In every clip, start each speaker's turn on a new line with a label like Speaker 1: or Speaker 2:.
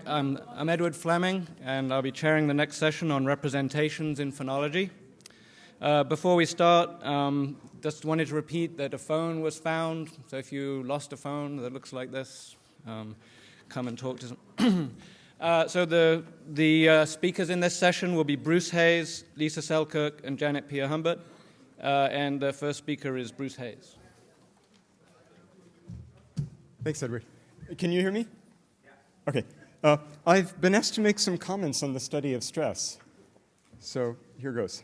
Speaker 1: I'm Edward Fleming, and I'll be chairing the next session on representations in phonology. Before we start, just wanted to repeat that a phone was found. So if you lost a phone that looks like this, come and talk to some. So the speakers in this session will be Bruce Hayes, Lisa Selkirk, and Janet Pierrehumbert. And the first speaker is Bruce Hayes.
Speaker 2: Thanks, Edward. Can you hear me? Yeah. Okay. I've been asked to make some comments on the study of stress. So here goes.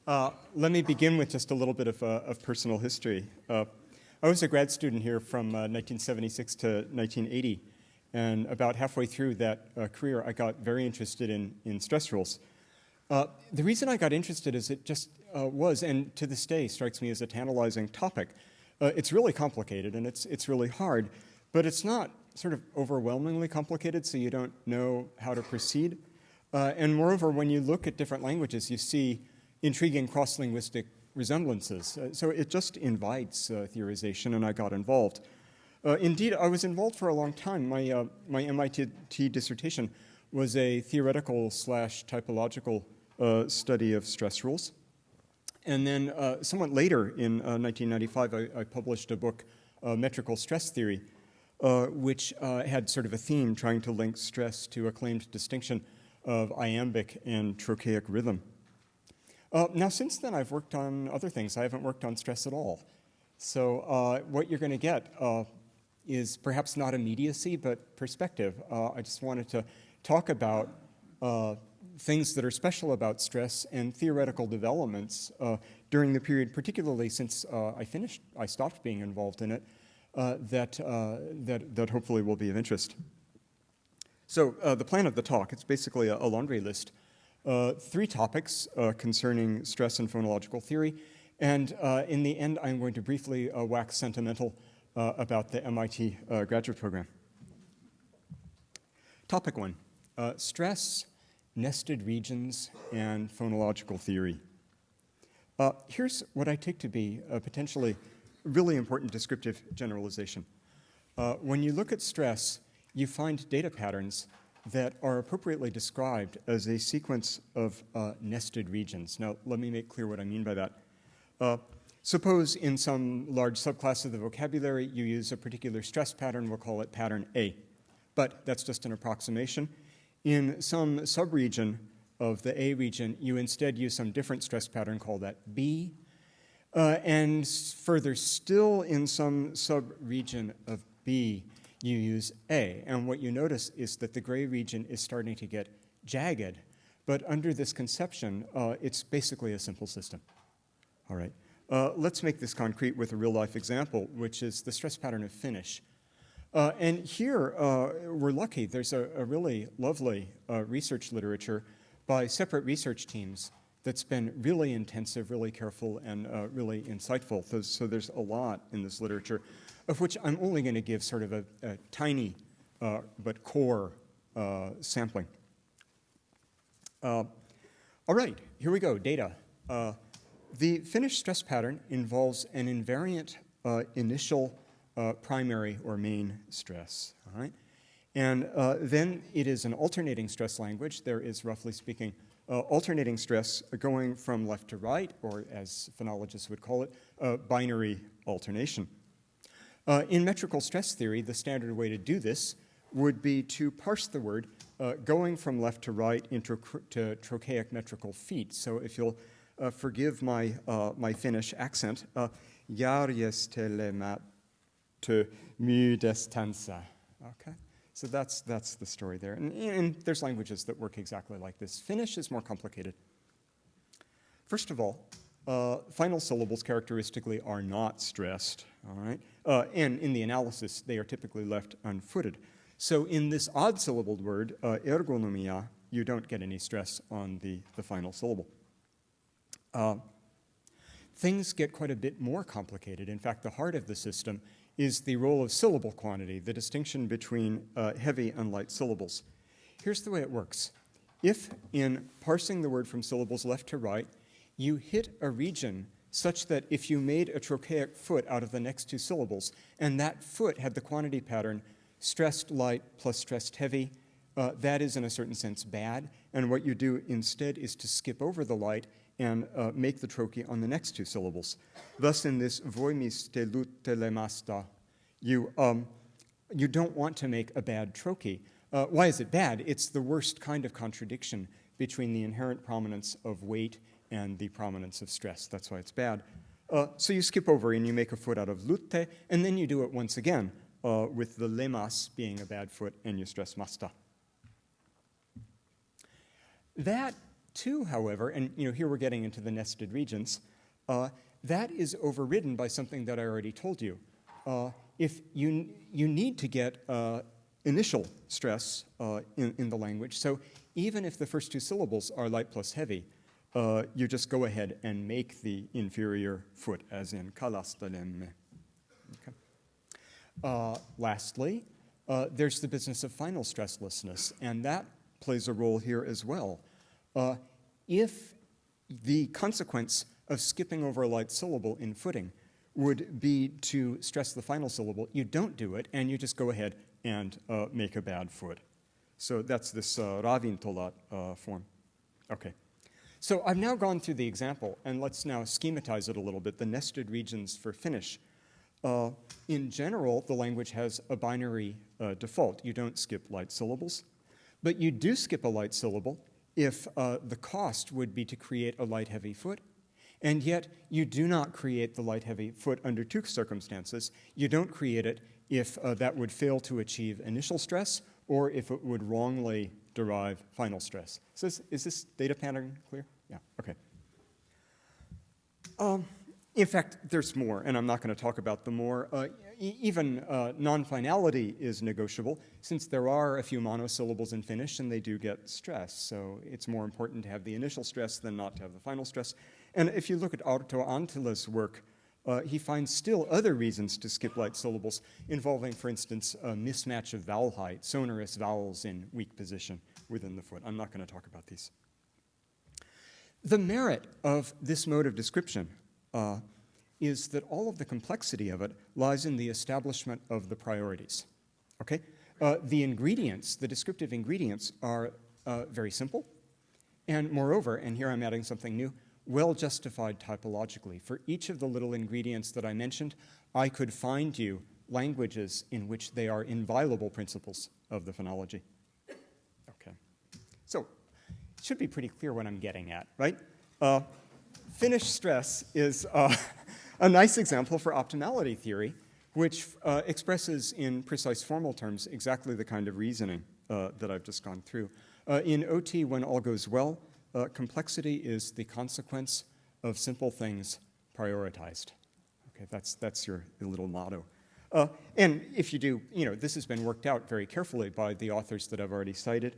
Speaker 2: Let me begin with just a little bit of personal history. I was a grad student here from 1976 to 1980. And about halfway through that career, I got very interested in stress rules. The reason I got interested is it just was, and to this day strikes me as a tantalizing topic. It's really complicated, and it's really hard, but it's not sort of overwhelmingly complicated, so you don't know how to proceed. And moreover, when you look at different languages, you see intriguing cross-linguistic resemblances. So it just invites theorization, and I got involved. Indeed, I was involved for a long time. My MIT dissertation was a theoretical / typological study of stress rules. And then somewhat later in 1995, I published a book, Metrical Stress Theory, which had sort of a theme trying to link stress to a claimed distinction of iambic and trochaic rhythm. Now, since then, I've worked on other things. I haven't worked on stress at all. So what you're going to get is perhaps not immediacy, but perspective. I just wanted to talk about things that are special about stress and theoretical developments during the period, particularly since I stopped being involved in it, that hopefully will be of interest. So the plan of the talk, it's basically a laundry list. 3 topics concerning stress and phonological theory, and in the end, I'm going to briefly wax sentimental about the MIT graduate program. Topic 1, stress, nested regions, and phonological theory. Here's what I take to be a potentially really important descriptive generalization. When you look at stress, you find data patterns that are appropriately described as a sequence of nested regions. Now, let me make clear what I mean by that. Suppose in some large subclass of the vocabulary, you use a particular stress pattern, we'll call it pattern A. But that's just an approximation. In some subregion of the A region, you instead use some different stress pattern, call that B. And further still, in some subregion of B, you use A. And what you notice is that the gray region is starting to get jagged. But under this conception, it's basically a simple system. All right. Let's make this concrete with a real-life example, which is the stress pattern of Finnish. And here, we're lucky. There's a really lovely research literature by separate research teams that's been really intensive, really careful, and really insightful. So there's a lot in this literature, of which I'm only going to give sort of a tiny but core sampling. All right, here we go, data. The Finnish stress pattern involves an invariant initial primary or main stress, all right? And then it is an alternating stress language. There is, roughly speaking, alternating stress going from left to right, or as phonologists would call it, binary alternation. In metrical stress theory, the standard way to do this would be to parse the word going from left to right into trochaic metrical feet. So if you'll forgive my Finnish accent, järjestelmä myydästänsä. Okay, so that's the story there. And there's languages that work exactly like this. Finnish is more complicated. First of all, final syllables characteristically are not stressed, all right? And in the analysis, they are typically left unfooted. So in this odd-syllabled word, ergonomia, you don't get any stress on the final syllable. Things get quite a bit more complicated. In fact, the heart of the system is the role of syllable quantity, the distinction between heavy and light syllables. Here's the way it works. If, in parsing the word from syllables left to right, you hit a region such that if you made a trochaic foot out of the next 2 syllables, and that foot had the quantity pattern stressed light plus stressed heavy, that is in a certain sense bad, and what you do instead is to skip over the light and make the trochee on the next two syllables. Thus in this voimis te lut telemasta, you don't want to make a bad trochee. Why is it bad? It's the worst kind of contradiction between the inherent prominence of weight and the prominence of stress. That's why it's bad. So you skip over and you make a foot out of lutte, and then you do it once again with the lemas being a bad foot, and you stress masta. That too, however, and here we're getting into the nested regions, that is overridden by something that I already told you. If you need to get initial stress in the language, so even if the first two syllables are light plus heavy, you just go ahead and make the inferior foot, as in kalastalemme. Okay. Lastly, there's the business of final stresslessness, and that plays a role here as well. If the consequence of skipping over a light syllable in footing would be to stress the final syllable, you don't do it, and you just go ahead and make a bad foot. So that's this ravintolat form. Okay. So I've now gone through the example, and let's now schematize it a little bit, the nested regions for Finnish. In general, the language has a binary default. You don't skip light syllables, but you do skip a light syllable if the cost would be to create a light-heavy foot, and yet you do not create the light-heavy foot under two circumstances. You don't create it if that would fail to achieve initial stress, or if it would wrongly derive final stress. So is this data pattern clear? Yeah, okay. In fact, there's more, and I'm not going to talk about the more. Even non-finality is negotiable, since there are a few monosyllables in Finnish, and they do get stress. So it's more important to have the initial stress than not to have the final stress. And if you look at Arto Antila's work, he finds still other reasons to skip light syllables, involving, for instance, a mismatch of vowel height, sonorous vowels in weak position within the foot. I'm not going to talk about these. The merit of this mode of description is that all of the complexity of it lies in the establishment of the priorities. Okay? The ingredients, the descriptive ingredients, are very simple, and moreover, and here I'm adding something new, well justified typologically. For each of the little ingredients that I mentioned, I could find you languages in which they are inviolable principles of the phonology. Okay. So it should be pretty clear what I'm getting at, right? Finnish stress is a nice example for optimality theory, which expresses in precise formal terms exactly the kind of reasoning that I've just gone through. In OT, when all goes well, complexity is the consequence of simple things prioritized. Okay, that's your little motto. And if you do, this has been worked out very carefully by the authors that I've already cited.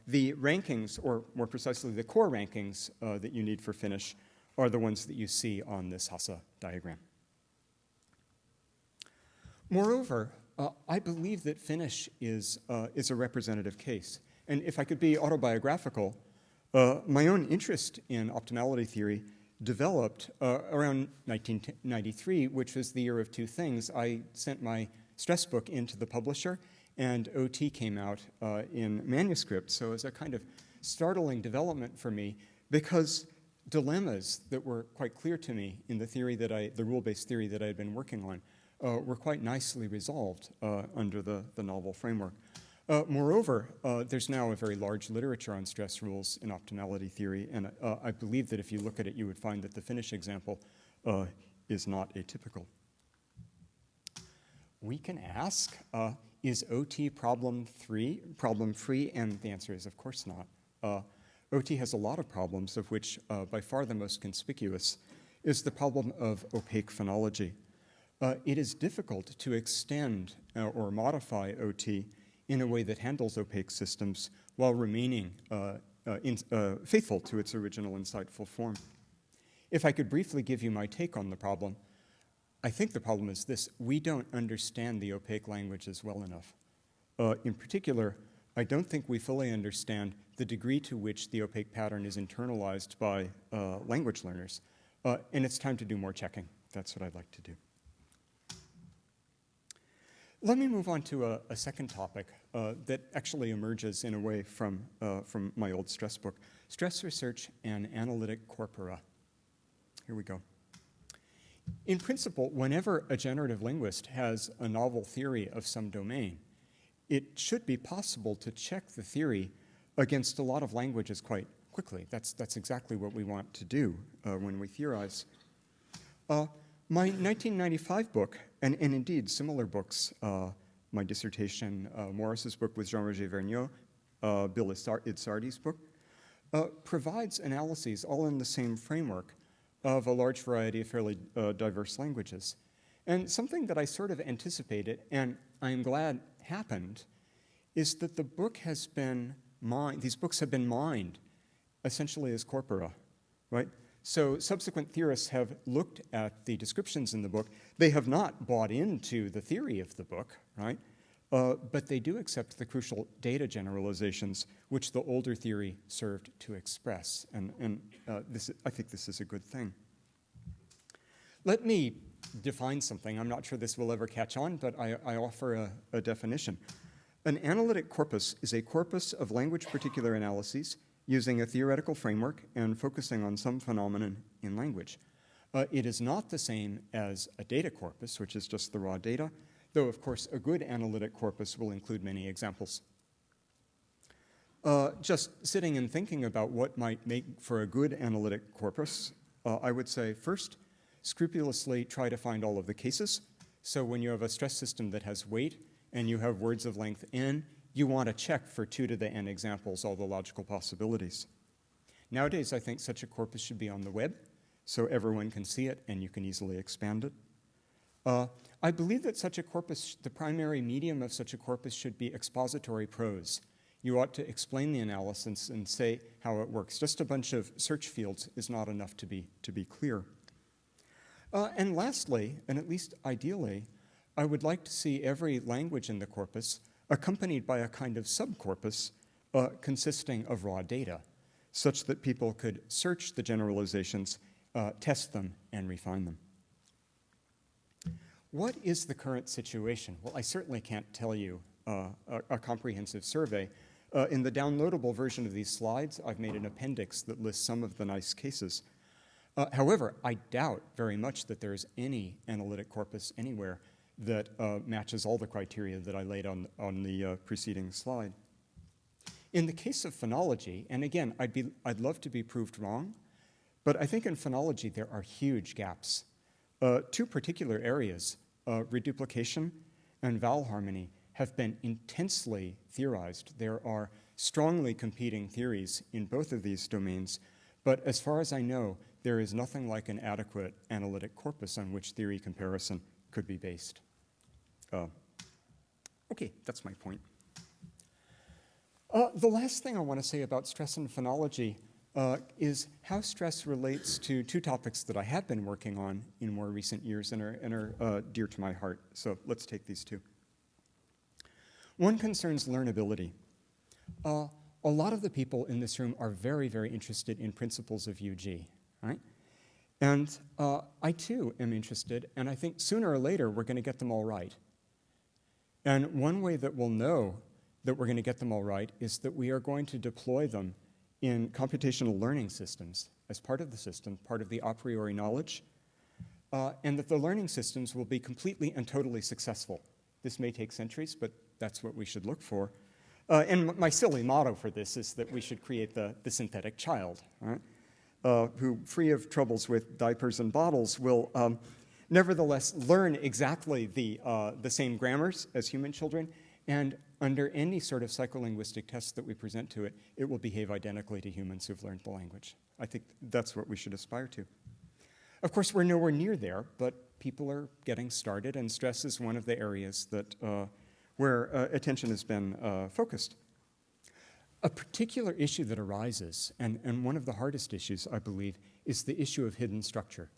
Speaker 2: The rankings, or more precisely the core rankings that you need for Finnish, are the ones that you see on this Hassa diagram. Moreover, I believe that Finnish is a representative case. And if I could be autobiographical, my own interest in optimality theory developed around 1993, which was the year of two things. I sent my stress book into the publisher, and OT came out in manuscript. So it was a kind of startling development for me, because dilemmas that were quite clear to me in the theory the rule-based theory that I had been working on, were quite nicely resolved under the novel framework. Moreover, there's now a very large literature on stress rules in optimality theory, and I believe that if you look at it, you would find that the Finnish example is not atypical. We can ask, is OT problem-free? And the answer is, of course not. OT has a lot of problems, of which by far the most conspicuous is the problem of opaque phonology. It is difficult to extend or modify OT in a way that handles opaque systems while remaining faithful to its original insightful form. If I could briefly give you my take on the problem, I think the problem is this: we don't understand the opaque languages well enough. In particular, I don't think we fully understand the degree to which the opaque pattern is internalized by language learners. And it's time to do more checking. That's what I'd like to do. Let me move on to a second topic that actually emerges in a way from my old stress book, stress research and analytic corpora. Here we go. In principle, whenever a generative linguist has a novel theory of some domain, it should be possible to check the theory against a lot of languages quite quickly. That's exactly what we want to do when we theorize. My 1995 book, and indeed similar books, my dissertation, Morris's book with Jean-Roger Vergniaud, Bill Itzardi's book, provides analyses all in the same framework of a large variety of fairly diverse languages. And something that I sort of anticipated, and I'm glad happened, is that the book has been mined, these books have been mined essentially as corpora, right? So subsequent theorists have looked at the descriptions in the book. They have not bought into the theory of the book, right? But they do accept the crucial data generalizations which the older theory served to express. And I think this is a good thing. Let me define something. I'm not sure this will ever catch on, but I offer a definition. An analytic corpus is a corpus of language particular analyses using a theoretical framework and focusing on some phenomenon in language. It is not the same as a data corpus, which is just the raw data, though, of course, a good analytic corpus will include many examples. Just sitting and thinking about what might make for a good analytic corpus, I would say, first, scrupulously try to find all of the cases. So when you have a stress system that has weight and you have words of length n, you want to check for 2 to the n examples, all the logical possibilities. Nowadays, I think such a corpus should be on the web so everyone can see it and you can easily expand it. I believe that such a corpus, the primary medium of such a corpus should be expository prose. You ought to explain the analysis and say how it works. Just a bunch of search fields is not enough to be clear. And lastly, and at least ideally, I would like to see every language in the corpus accompanied by a kind of subcorpus consisting of raw data, such that people could search the generalizations, test them, and refine them. What is the current situation? Well, I certainly can't tell you a comprehensive survey. In the downloadable version of these slides, I've made an appendix that lists some of the nice cases. However, I doubt very much that there is any analytic corpus anywhere that matches all the criteria that I laid on the preceding slide. In the case of phonology, and again, I'd love to be proved wrong, but I think in phonology there are huge gaps. 2 particular areas, reduplication and vowel harmony, have been intensely theorized. There are strongly competing theories in both of these domains, but as far as I know, there is nothing like an adequate analytic corpus on which theory comparison could be based. Okay, that's my point. The last thing I want to say about stress and phonology is how stress relates to 2 topics that I have been working on in more recent years and are dear to my heart. So let's take these 2. One concerns learnability. A lot of the people in this room are very, very interested in principles of UG, right? And I too am interested, and I think sooner or later we're going to get them all right. And one way that we'll know that we're going to get them all right is that we are going to deploy them in computational learning systems as part of the system, part of the a priori knowledge, and that the learning systems will be completely and totally successful. This may take centuries, but that's what we should look for. And my silly motto for this is that we should create the synthetic child, right? Who, free of troubles with diapers and bottles, will nevertheless learn exactly the same grammars as human children, and under any sort of psycholinguistic test that we present to it, it will behave identically to humans who've learned the language. I think that's what we should aspire to. Of course, we're nowhere near there, but people are getting started, and stress is one of the areas that where attention has been focused. A particular issue that arises, and one of the hardest issues, I believe, is the issue of hidden structure,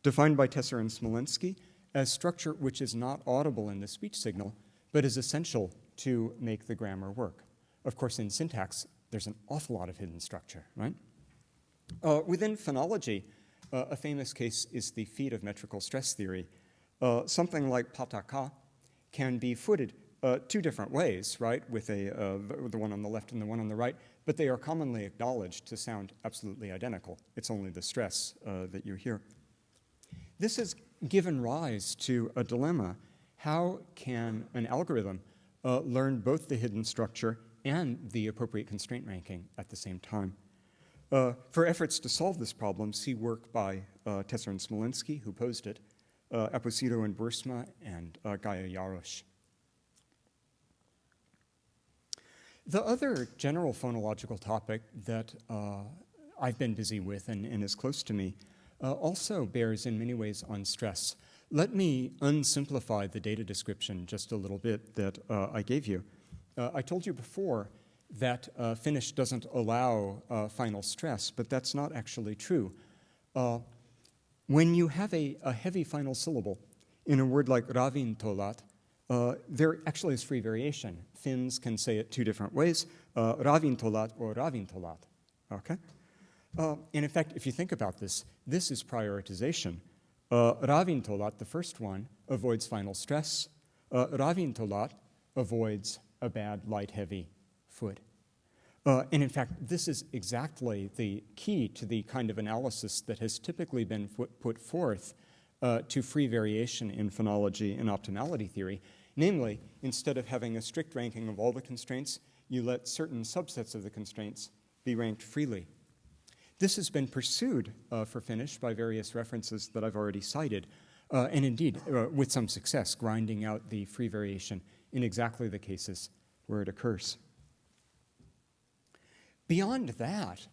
Speaker 2: defined by Tesser and Smolensky as structure which is not audible in the speech signal, but is essential to make the grammar work. Of course, in syntax, there's an awful lot of hidden structure, right? Within phonology, a famous case is the feat of metrical stress theory. Something like pataka can be footed two different ways, right, with the one on the left and the one on the right, but they are commonly acknowledged to sound absolutely identical. It's only the stress that you hear. This has given rise to a dilemma. How can an algorithm learn both the hidden structure and the appropriate constraint ranking at the same time? For efforts to solve this problem, see work by Tesser and Smolinski, who posed it, Aposito and Bursma, and Gaia Jarosz. The other general phonological topic that I've been busy with and is close to me also bears in many ways on stress. Let me unsimplify the data description just a little bit that I gave you. I told you before that Finnish doesn't allow final stress, but that's not actually true. When you have a heavy final syllable in a word like ravintolat, there actually is free variation. Finns can say it two different ways, ravintolat or ravintolat, okay? And in fact, if you think about this, this is prioritization. Ravintolat, the first one, avoids final stress. Ravintolat avoids a bad, light, heavy foot. And in fact, this is exactly the key to the kind of analysis that has typically been put forth to free variation in phonology and optimality theory. Namely, instead of having a strict ranking of all the constraints, you let certain subsets of the constraints be ranked freely. This has been pursued for Finnish by various references that I've already cited, and indeed, with some success, grinding out the free variation in exactly the cases where it occurs. Beyond that,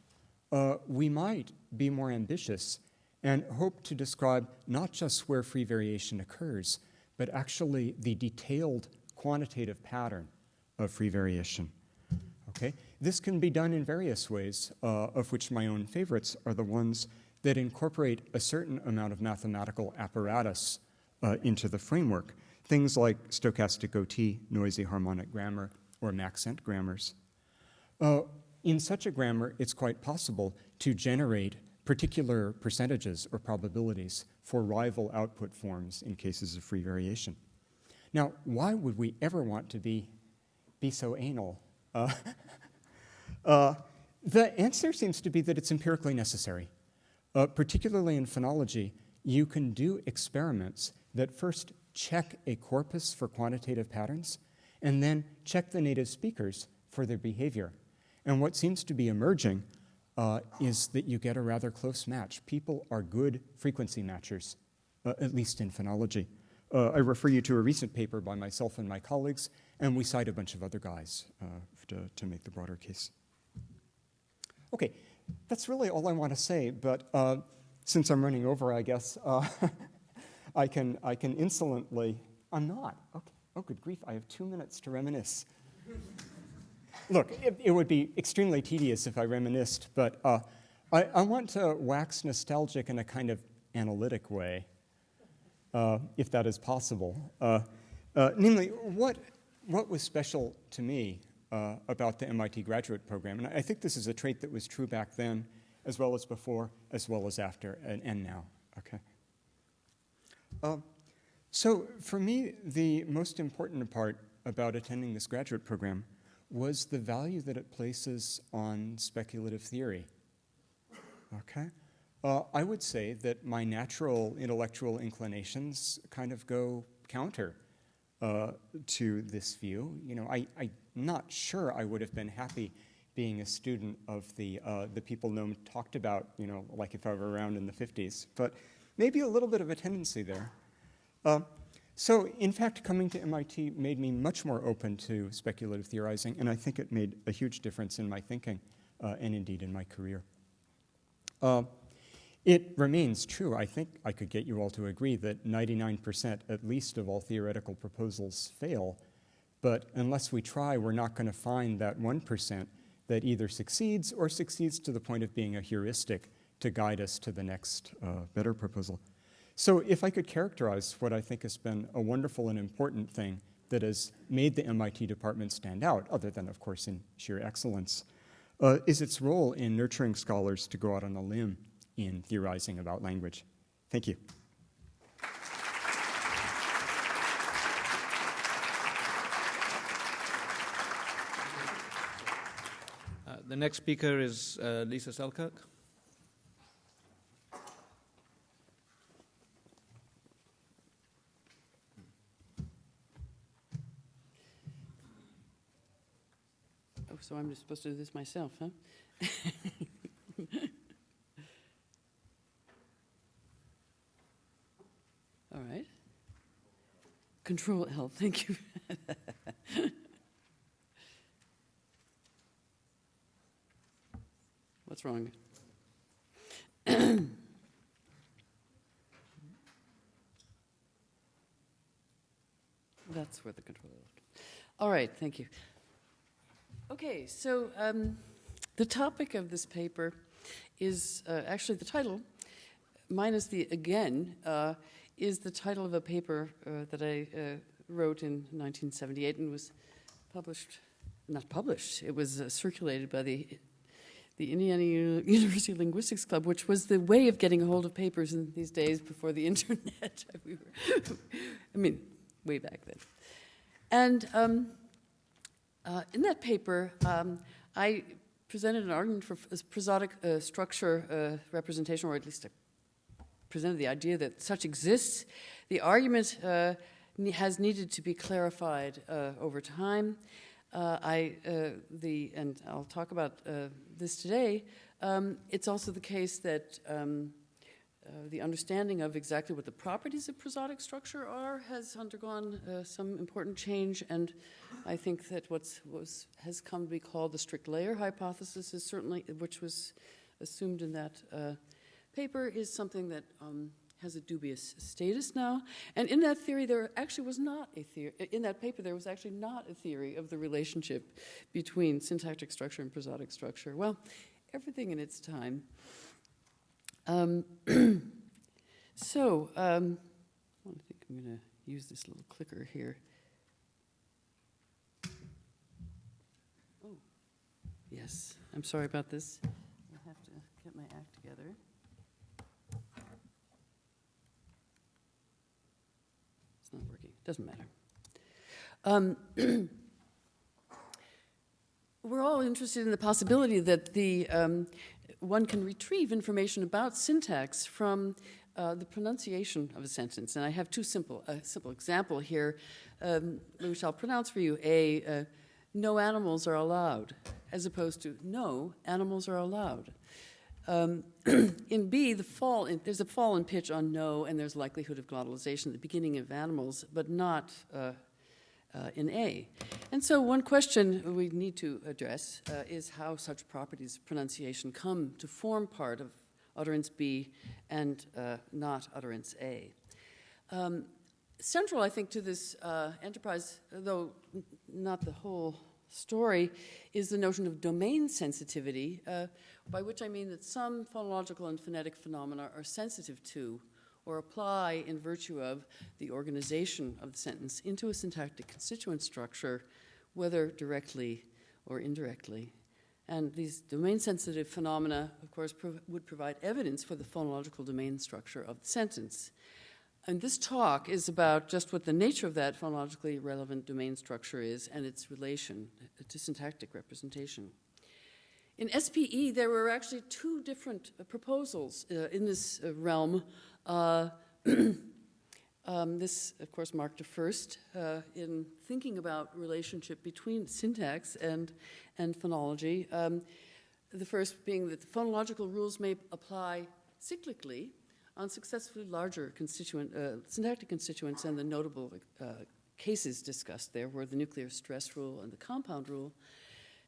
Speaker 2: we might be more ambitious and hope to describe not just where free variation occurs, but actually the detailed quantitative pattern of free variation. Okay? This can be done in various ways, of which my own favorites are the ones that incorporate a certain amount of mathematical apparatus into the framework. Things like stochastic OT, noisy harmonic grammar, or Maxent grammars. In such a grammar, it's quite possible to generate particular percentages or probabilities for rival output forms in cases of free variation. Now, why would we ever want to be so anal? The answer seems to be that it's empirically necessary. Particularly in phonology, you can do experiments that first check a corpus for quantitative patterns and then check the native speakers for their behavior. And what seems to be emerging is that you get a rather close match. People are good frequency matchers, at least in phonology. I refer you to a recent paper by myself and my colleagues, and we cite a bunch of other guys to make the broader case. Okay, that's really all I want to say, but since I'm running over, I guess, I can insolently, I'm not. Okay. Oh, good grief, I have 2 minutes to reminisce. Look, it would be extremely tedious if I reminisced, but I want to wax nostalgic in a kind of analytic way, if that is possible. Namely, what was special to me about the MIT graduate program? And I think this is a trait that was true back then, as well as before, as well as after, and now, okay? So for me, the most important part about attending this graduate program was the value that it places on speculative theory, okay? I would say that my natural intellectual inclinations kind of go counter to this view. You know, I'm not sure I would have been happy being a student of the people Noam talked about, you know, like if I were around in the 50s, but maybe a little bit of a tendency there. So, in fact, coming to MIT made me much more open to speculative theorizing, and I think it made a huge difference in my thinking and indeed in my career. It remains true, I think I could get you all to agree, that 99% at least of all theoretical proposals fail, but unless we try, we're not going to find that 1% that either succeeds or succeeds to the point of being a heuristic to guide us to the next better proposal. So if I could characterize what I think has been a wonderful and important thing that has made the MIT department stand out, other than, of course, in sheer excellence, is its role in nurturing scholars to go out on a limb in theorizing about language. Thank you.
Speaker 1: The next speaker is Lisa Selkirk.
Speaker 3: Oh, so I'm just supposed to do this myself, huh? All right. Control L, thank you. What's wrong? That's where the control is. All right, thank you. Okay, so the topic of this paper is actually the title, minus the again, is the title of a paper that I wrote in 1978 and was published, not published, it was circulated by the Indiana University Linguistics Club, which was the way of getting a hold of papers in these days before the internet. I mean, way back then. And in that paper, I presented an argument for prosodic structure representation, or at least I presented the idea that such exists. The argument has needed to be clarified over time. And I'll talk about this today. It's also the case that the understanding of exactly what the properties of prosodic structure are has undergone some important change, and I think that has come to be called the strict layer hypothesis is certainly, which was assumed in that paper, is something that has a dubious status now. And in that theory, there actually was not a theory. In that paper, there was actually not a theory of the relationship between syntactic structure and prosodic structure. Well, everything in its time. I think I'm going to use this little clicker here. Oh, yes. I'm sorry about this. I have to get my act together. It's not working. Doesn't matter. We're all interested in the possibility that one can retrieve information about syntax from the pronunciation of a sentence. And I have a simple example here, which I'll pronounce for you. No animals are allowed, as opposed to no animals are allowed. In B, there's a fall in pitch on no, and there's likelihood of glottalization at the beginning of animals, but not in A. And so one question we need to address is how such properties of pronunciation come to form part of utterance B and not utterance A. Central, I think, to this enterprise, though not the whole story, is the notion of domain sensitivity, by which I mean that some phonological and phonetic phenomena are sensitive to or apply in virtue of the organization of the sentence into a syntactic constituent structure, whether directly or indirectly. And these domain-sensitive phenomena, of course, would provide evidence for the phonological domain structure of the sentence. And this talk is about just what the nature of that phonologically relevant domain structure is and its relation to syntactic representation. In SPE, there were actually two different proposals in this realm. This, of course, marked a first in thinking about relationship between syntax and phonology. The first being that the phonological rules may apply cyclically on successively larger syntactic constituents, and the notable cases discussed there were the nuclear stress rule and the compound rule.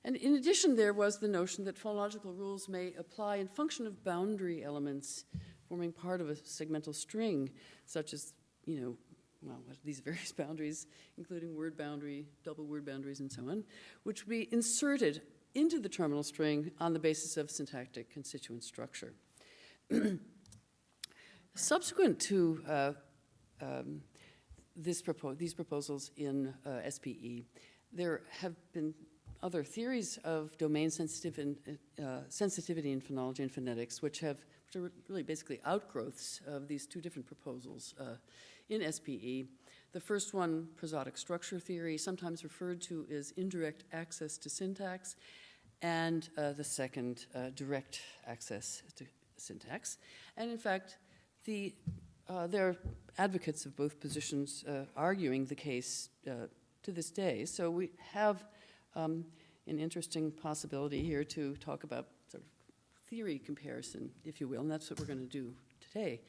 Speaker 3: And in addition, there was the notion that phonological rules may apply in function of boundary elements forming part of a segmental string, such as, these various boundaries, including word boundary, double word boundaries, and so on, which would be inserted into the terminal string on the basis of syntactic constituent structure. Subsequent to these proposals in SPE, there have been other theories of domain sensitivity in phonology and phonetics, which are really basically outgrowths of these two different proposals in SPE. The first one, prosodic structure theory, sometimes referred to as indirect access to syntax, and the second, direct access to syntax. And in fact, there are advocates of both positions arguing the case to this day. So we have an interesting possibility here to talk about sort of theory comparison, if you will, and that's what we're going to do today.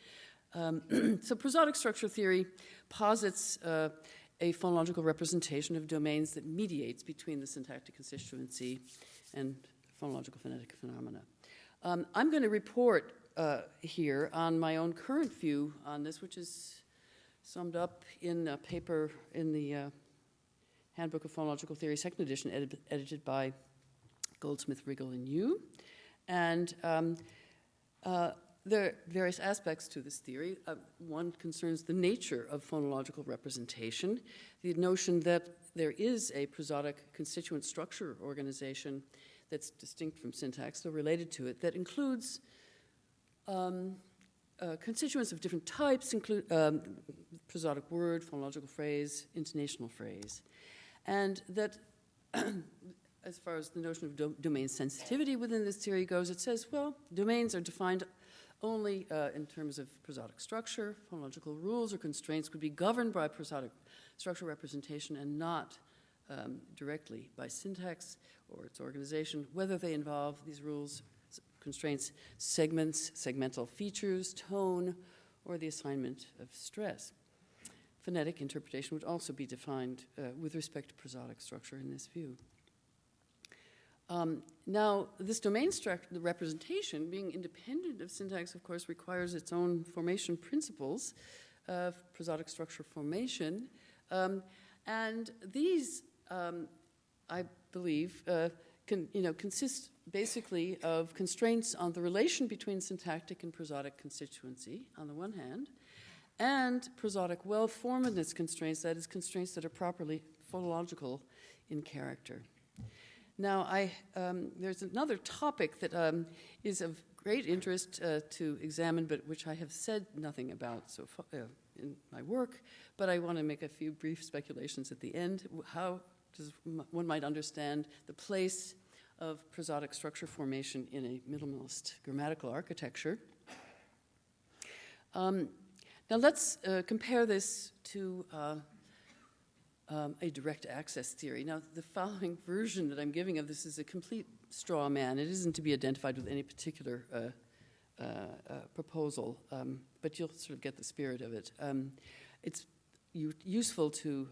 Speaker 3: So prosodic structure theory posits a phonological representation of domains that mediates between the syntactic constituency and phonological phonetic phenomena. I'm going to report here on my own current view on this, which is summed up in a paper in the Handbook of Phonological Theory, second edition, edited by Goldsmith, Riggle, and Yu. And there are various aspects to this theory. One concerns the nature of phonological representation, the notion that there is a prosodic constituent structure organization that's distinct from syntax, though related to it, that includes constituents of different types, include prosodic word, phonological phrase, intonational phrase. And that, as far as the notion of domain sensitivity within this theory goes, it says, well, domains are defined only in terms of prosodic structure. Phonological rules or constraints would be governed by prosodic structure representation and not directly by syntax or its organization, whether they involve these rules, constraints, segments, segmental features, tone, or the assignment of stress. Phonetic interpretation would also be defined with respect to prosodic structure in this view. Now, this domain structure, the representation, being independent of syntax, of course, requires its own formation principles of prosodic structure formation. And these, I believe, consist basically of constraints on the relation between syntactic and prosodic constituency, on the one hand, and prosodic well-formedness constraints, that is, constraints that are properly phonological in character. Now, there's another topic that is of great interest to examine, but which I have said nothing about so far in my work, but I want to make a few brief speculations at the end. How does one might understand the place of prosodic structure formation in a minimalist grammatical architecture? Now let's compare this to a direct access theory. Now, the following version that I'm giving of this is a complete straw man. It isn't to be identified with any particular proposal, but you'll sort of get the spirit of it. It's useful to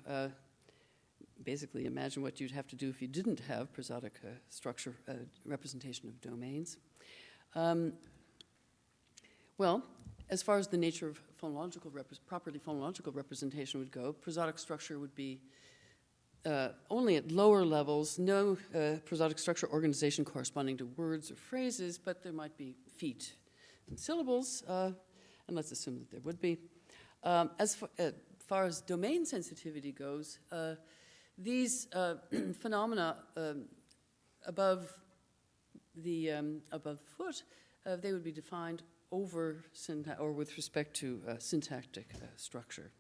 Speaker 3: basically imagine what you'd have to do if you didn't have prosodic structure representation of domains. Well, as far as the nature of properly phonological representation would go, prosodic structure would be only at lower levels, no prosodic structure organization corresponding to words or phrases, but there might be feet and syllables, and let's assume that there would be. As far as domain sensitivity goes, these phenomena above the foot, they would be defined over or with respect to syntactic structure.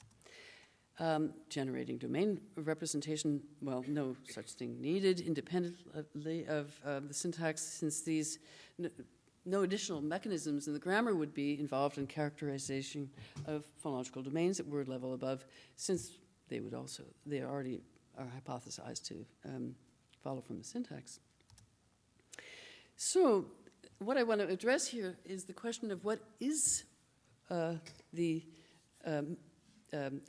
Speaker 3: Generating domain representation, well, no such thing needed independently of the syntax, since these no additional mechanisms in the grammar would be involved in characterization of phonological domains at word level above, since they already are hypothesized to follow from the syntax. So, what I want to address here is the question of what is the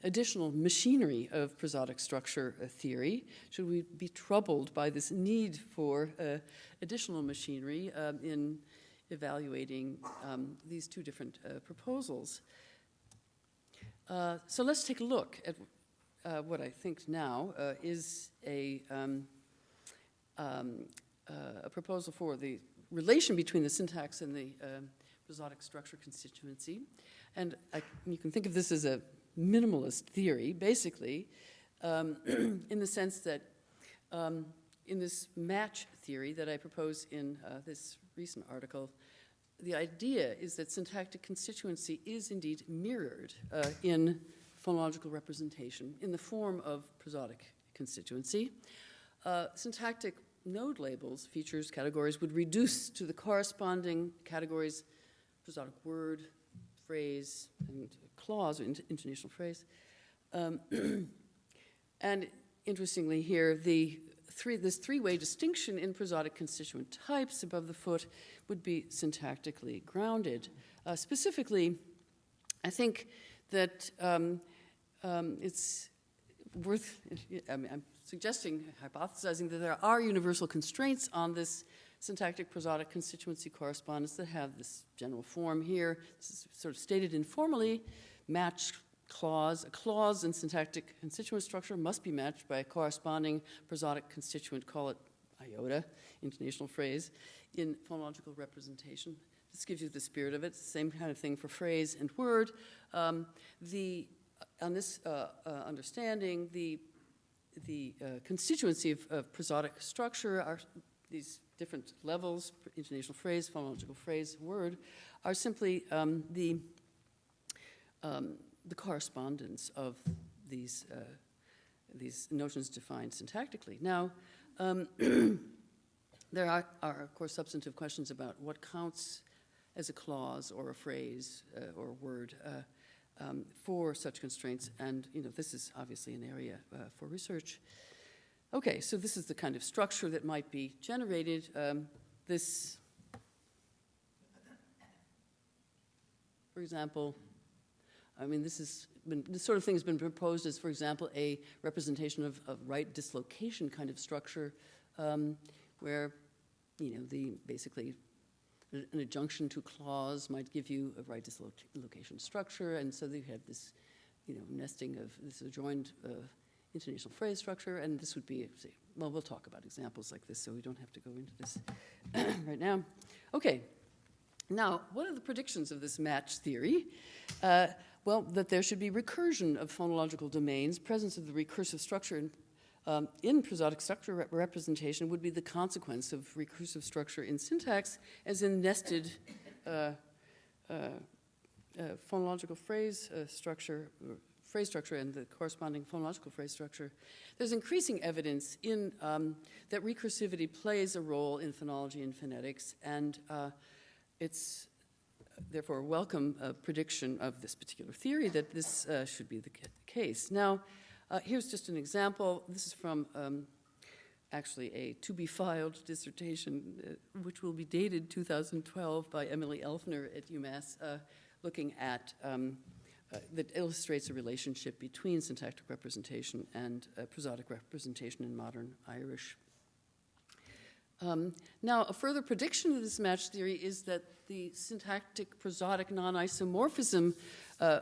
Speaker 3: additional machinery of prosodic structure theory. Should we be troubled by this need for additional machinery in evaluating these two different proposals? So let's take a look at what I think now is a proposal for the relation between the syntax and the prosodic structure constituency. And you can think of this as a minimalist theory, basically, in the sense that in this match theory that I propose in this recent article, the idea is that syntactic constituency is indeed mirrored in phonological representation in the form of prosodic constituency. Syntactic node labels, features, categories, would reduce to the corresponding categories, prosodic word, phrase, and clause, or intonational phrase. And interestingly here, this three-way distinction in prosodic constituent types above the foot would be syntactically grounded. Specifically, I think that it's worth, I'm suggesting, hypothesizing that there are universal constraints on this syntactic prosodic constituency correspondence that have this general form here. This is sort of stated informally, match clause. A clause in syntactic constituent structure must be matched by a corresponding prosodic constituent, call it iota, intonational phrase, in phonological representation. This gives you the spirit of it. It's the same kind of thing for phrase and word. On this understanding, the constituency of prosodic structure are these different levels, intonational phrase, phonological phrase, word, are simply the correspondence of these notions defined syntactically. Now, there are, of course, substantive questions about what counts as a clause or a phrase or a word for such constraints, and this is obviously an area for research. Okay, so this is the kind of structure that might be generated. This, for example, this sort of thing has been proposed as, for example, a representation of right dislocation kind of structure, where basically an adjunction to clause might give you a right dislocation structure, and so you have this, nesting of this adjoined intonational phrase structure, and this would be, well, we'll talk about examples like this, so we don't have to go into this right now. Okay, now, what are the predictions of this match theory? Well, that there should be recursion of phonological domains. Presence of the recursive structure in prosodic structure representation would be the consequence of recursive structure in syntax, as in nested phonological phrase structure and the corresponding phonological phrase structure. There's increasing evidence in that recursivity plays a role in phonology and phonetics, and it's therefore a welcome prediction of this particular theory that this should be the case. Now, here's just an example. This is from actually a to-be-filed dissertation, which will be dated 2012 by Emily Elfner at UMass, looking at, that illustrates a relationship between syntactic representation and prosodic representation in modern Irish. Now, a further prediction of this match theory is that the syntactic prosodic non-isomorphism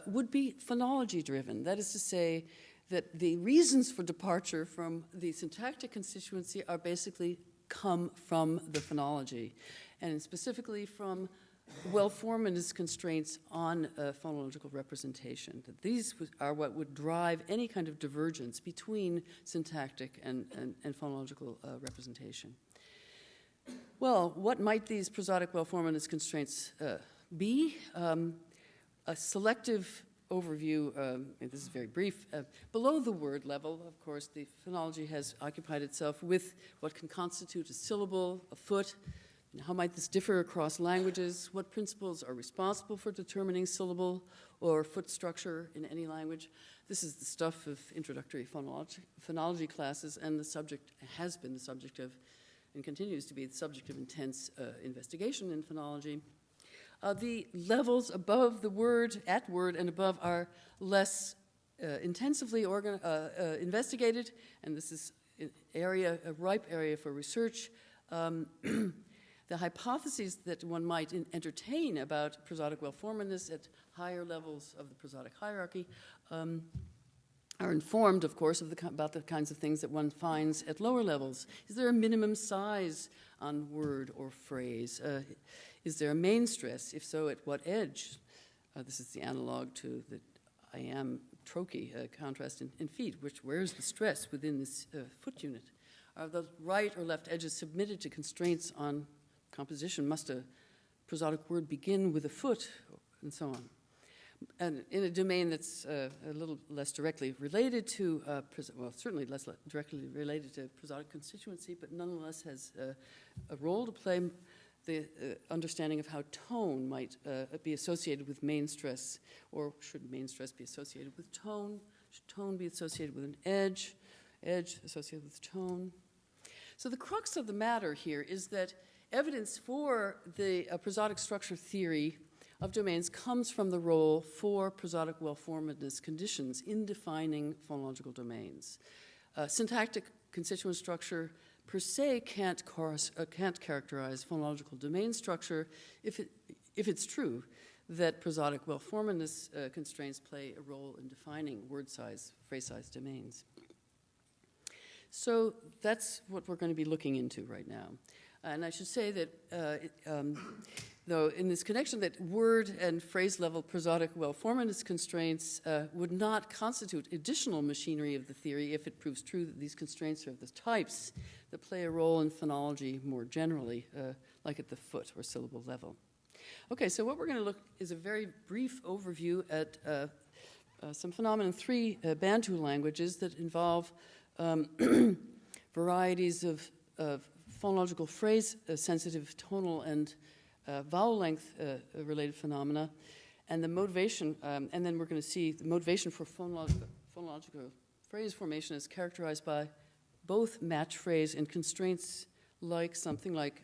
Speaker 3: would be phonology-driven. That is to say, that the reasons for departure from the syntactic constituency are basically come from the phonology, and specifically from well-formed constraints on phonological representation. That these are what would drive any kind of divergence between syntactic and phonological representation. Well, what might these prosodic well-formed constraints be? A selective overview, this is very brief. Below the word level, of course, the phonology has occupied itself with what can constitute a syllable, a foot. How might this differ across languages? What principles are responsible for determining syllable or foot structure in any language? This is the stuff of introductory phonology classes, and the subject has been the subject of, and continues to be the subject of intense investigation in phonology. The levels above the word, at word, and above are less intensively investigated, and this is an area, a ripe area for research. The hypotheses that one might entertain about prosodic well-formedness at higher levels of the prosodic hierarchy are informed, of course, about the kinds of things that one finds at lower levels. Is there a minimum size on word or phrase? Is there a main stress? If so, at what edge? This is the analog to the I am trochee contrast in feet, where's the stress within this foot unit? Are the right or left edges submitted to constraints on composition? Must a prosodic word begin with a foot? And so on. and in a domain that's a little less directly related to, well, certainly less directly related to prosodic constituency, but nonetheless has a role to play, the understanding of how tone might be associated with main stress, or should main stress be associated with tone? Should tone be associated with an edge associated with tone? So the crux of the matter here is that evidence for the prosodic structure theory of domains comes from the role for prosodic well-formedness conditions in defining phonological domains. Syntactic constituent structure per se can't characterize phonological domain structure if it's true that prosodic well-formedness constraints play a role in defining word size, phrase size domains. So that's what we're going to be looking into right now. And I should say that, though, in this connection, that word and phrase level prosodic well-formedness constraints would not constitute additional machinery of the theory if it proves true that these constraints are of the types that play a role in phonology more generally, like at the foot or syllable level. Okay, so what we're going to look is a very brief overview at some phenomena in 3 Bantu languages that involve varieties of phonological phrase sensitive tonal and vowel length related phenomena, and the motivation, and then we're going to see the motivation for phonological phrase formation is characterized by both match phrase and constraints like something like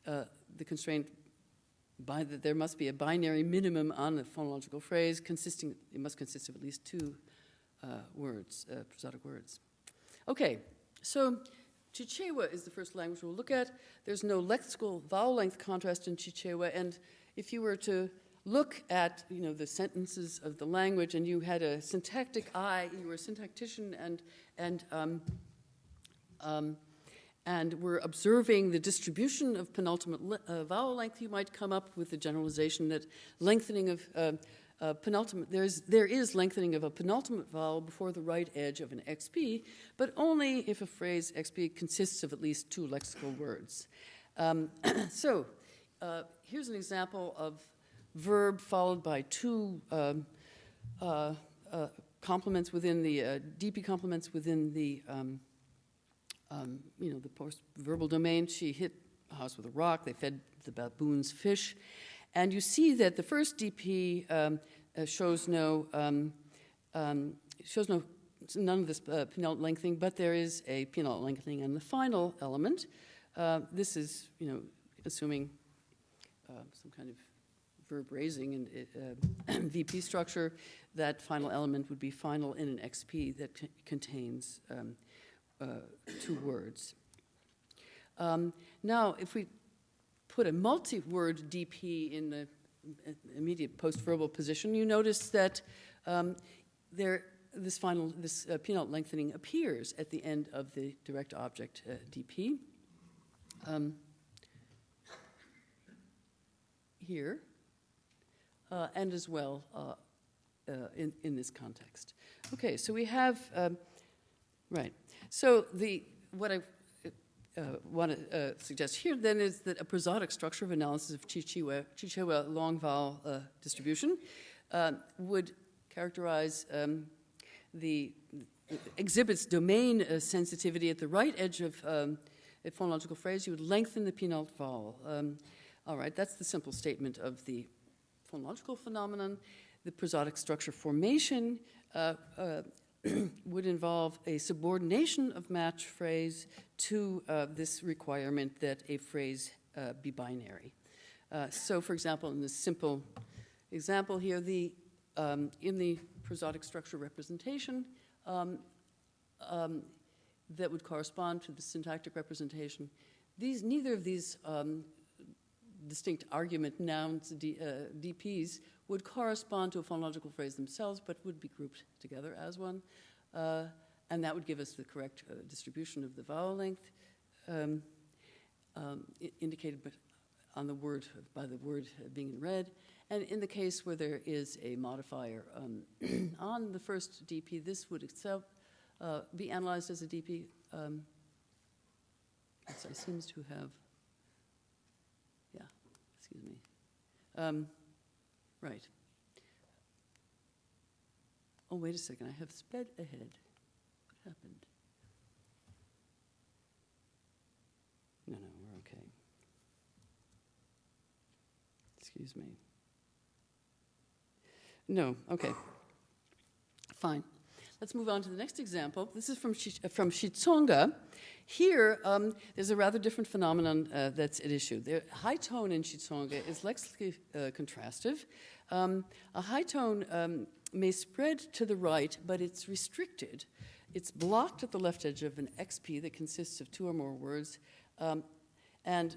Speaker 3: the constraint by that there must be a binary minimum on the phonological phrase it must consist of at least 2 words, prosodic words. Okay, so Chichewa is the first language we'll look at. There's no lexical vowel length contrast in Chichewa, and if you were to look at the sentences of the language and you had a syntactic eye, you were a syntactician and were observing the distribution of penultimate vowel length, you might come up with the generalization that lengthening of penultimate, there is lengthening of a penultimate vowel before the right edge of an XP, but only if a phrase XP consists of at least 2 lexical words. So here's an example of verb followed by 2 complements within the DP complements within the the post-verbal domain. She hit a house with a rock. They fed the baboons fish. And you see that the first DP shows none of this penult lengthening, but there is a penult lengthening in the final element. This is, assuming some kind of verb raising and VP structure. That final element would be final in an XP that contains 2 words. Now, if we put a multi-word DP in the immediate post-verbal position, you notice that this penult lengthening appears at the end of the direct object DP. Here, and as well in this context. Okay, so we have, right. So what I want to suggest here then is that a prosodic structure of analysis of Chichewa long vowel distribution would characterize exhibits domain sensitivity at the right edge of a phonological phrase. You would lengthen the penult vowel. All right, that's the simple statement of the phonological phenomenon. The prosodic structure formation would involve a subordination of match phrase to this requirement that a phrase be binary. So, for example, in this simple example here, in the prosodic structure representation that would correspond to the syntactic representation, neither of these distinct argument nouns, DPs, would correspond to a phonological phrase themselves, but would be grouped together as one. And that would give us the correct distribution of the vowel length, indicated on the word, by the word being in red. And in the case where there is a modifier on the first DP, this would itself be analyzed as a DP. Yes, I seems to have, yeah, excuse me. Right. Oh, wait a second, I have sped ahead. What happened? No, we're okay. Excuse me. No, okay. Fine. Let's move on to the next example. This is from Shitsonga. Here, there's a rather different phenomenon that's at issue. The high tone in Shitsonga is lexically contrastive. A high tone may spread to the right, but it's restricted. It's blocked at the left edge of an XP that consists of 2 or more words. And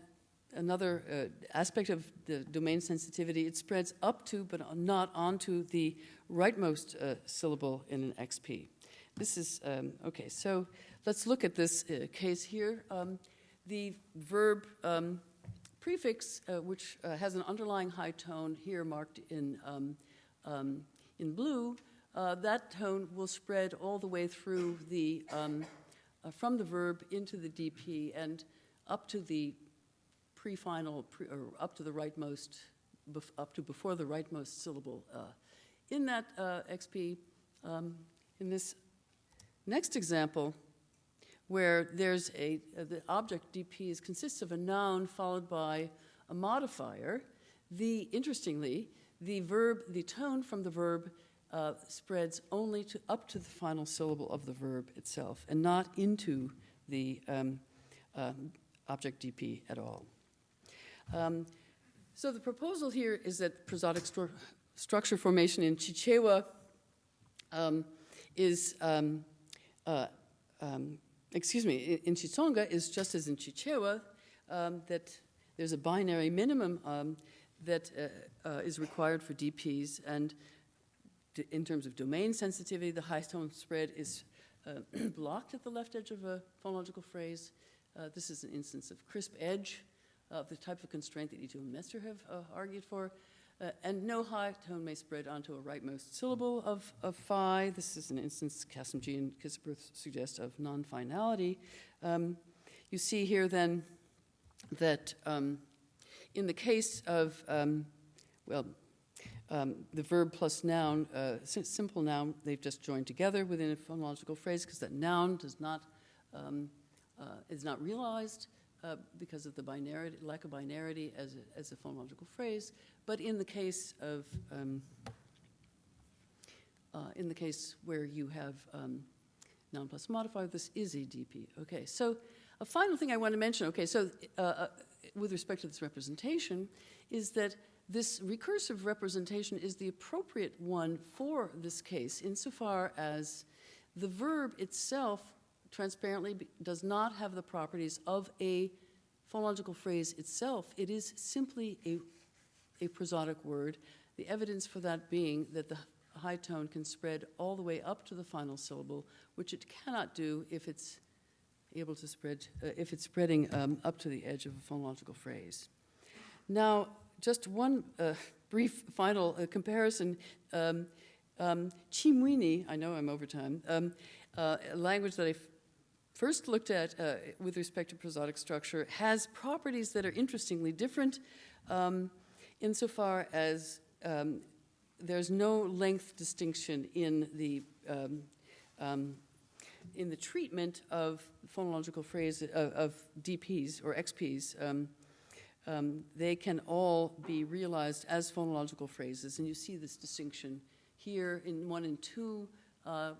Speaker 3: another aspect of the domain sensitivity, it spreads up to, but not onto, the rightmost syllable in an XP. This is, okay, so let's look at this case here. The verb prefix, which has an underlying high tone here marked in blue, that tone will spread all the way through the, from the verb into the DP and up to the or up to the rightmost, up to before the rightmost syllable in that XP. In this next example, where there's the object DP consists of a noun followed by a modifier, interestingly, the tone from the verb spreads only up to the final syllable of the verb itself and not into the object DP at all. So the proposal here is that prosodic structure formation in Chichewa in Chitsonga is just as in Chichewa, that there's a binary minimum that is required for DPs, and in terms of domain sensitivity, the high tone spread is blocked at the left edge of a phonological phrase. This is an instance of crisp edge, the type of constraint that E2 and Mester have argued for. And no high tone may spread onto a rightmost syllable of phi. This is an instance Kasimji and Kisseberth suggest of non-finality. You see here then that in the case of, the verb plus noun, simple noun, they've just joined together within a phonological phrase because that noun does not, is not realized because of the lack of binarity as a phonological phrase. But in the case of, in the case where you have noun plus modifier, this is a DP. Okay, so a final thing I want to mention, okay, so with respect to this representation, is that this recursive representation is the appropriate one for this case insofar as the verb itself transparently does not have the properties of a phonological phrase itself. It is simply a prosodic word, the evidence for that being that the high tone can spread all the way up to the final syllable, which it cannot do if it's able to spread, if it's spreading up to the edge of a phonological phrase. Now, just one brief final comparison. Chimwini, I know I'm over time, a language that I first looked at with respect to prosodic structure has properties that are interestingly different insofar as there's no length distinction in the treatment of phonological phrase of DPs or XPs. They can all be realized as phonological phrases, and you see this distinction here in 1 and 2,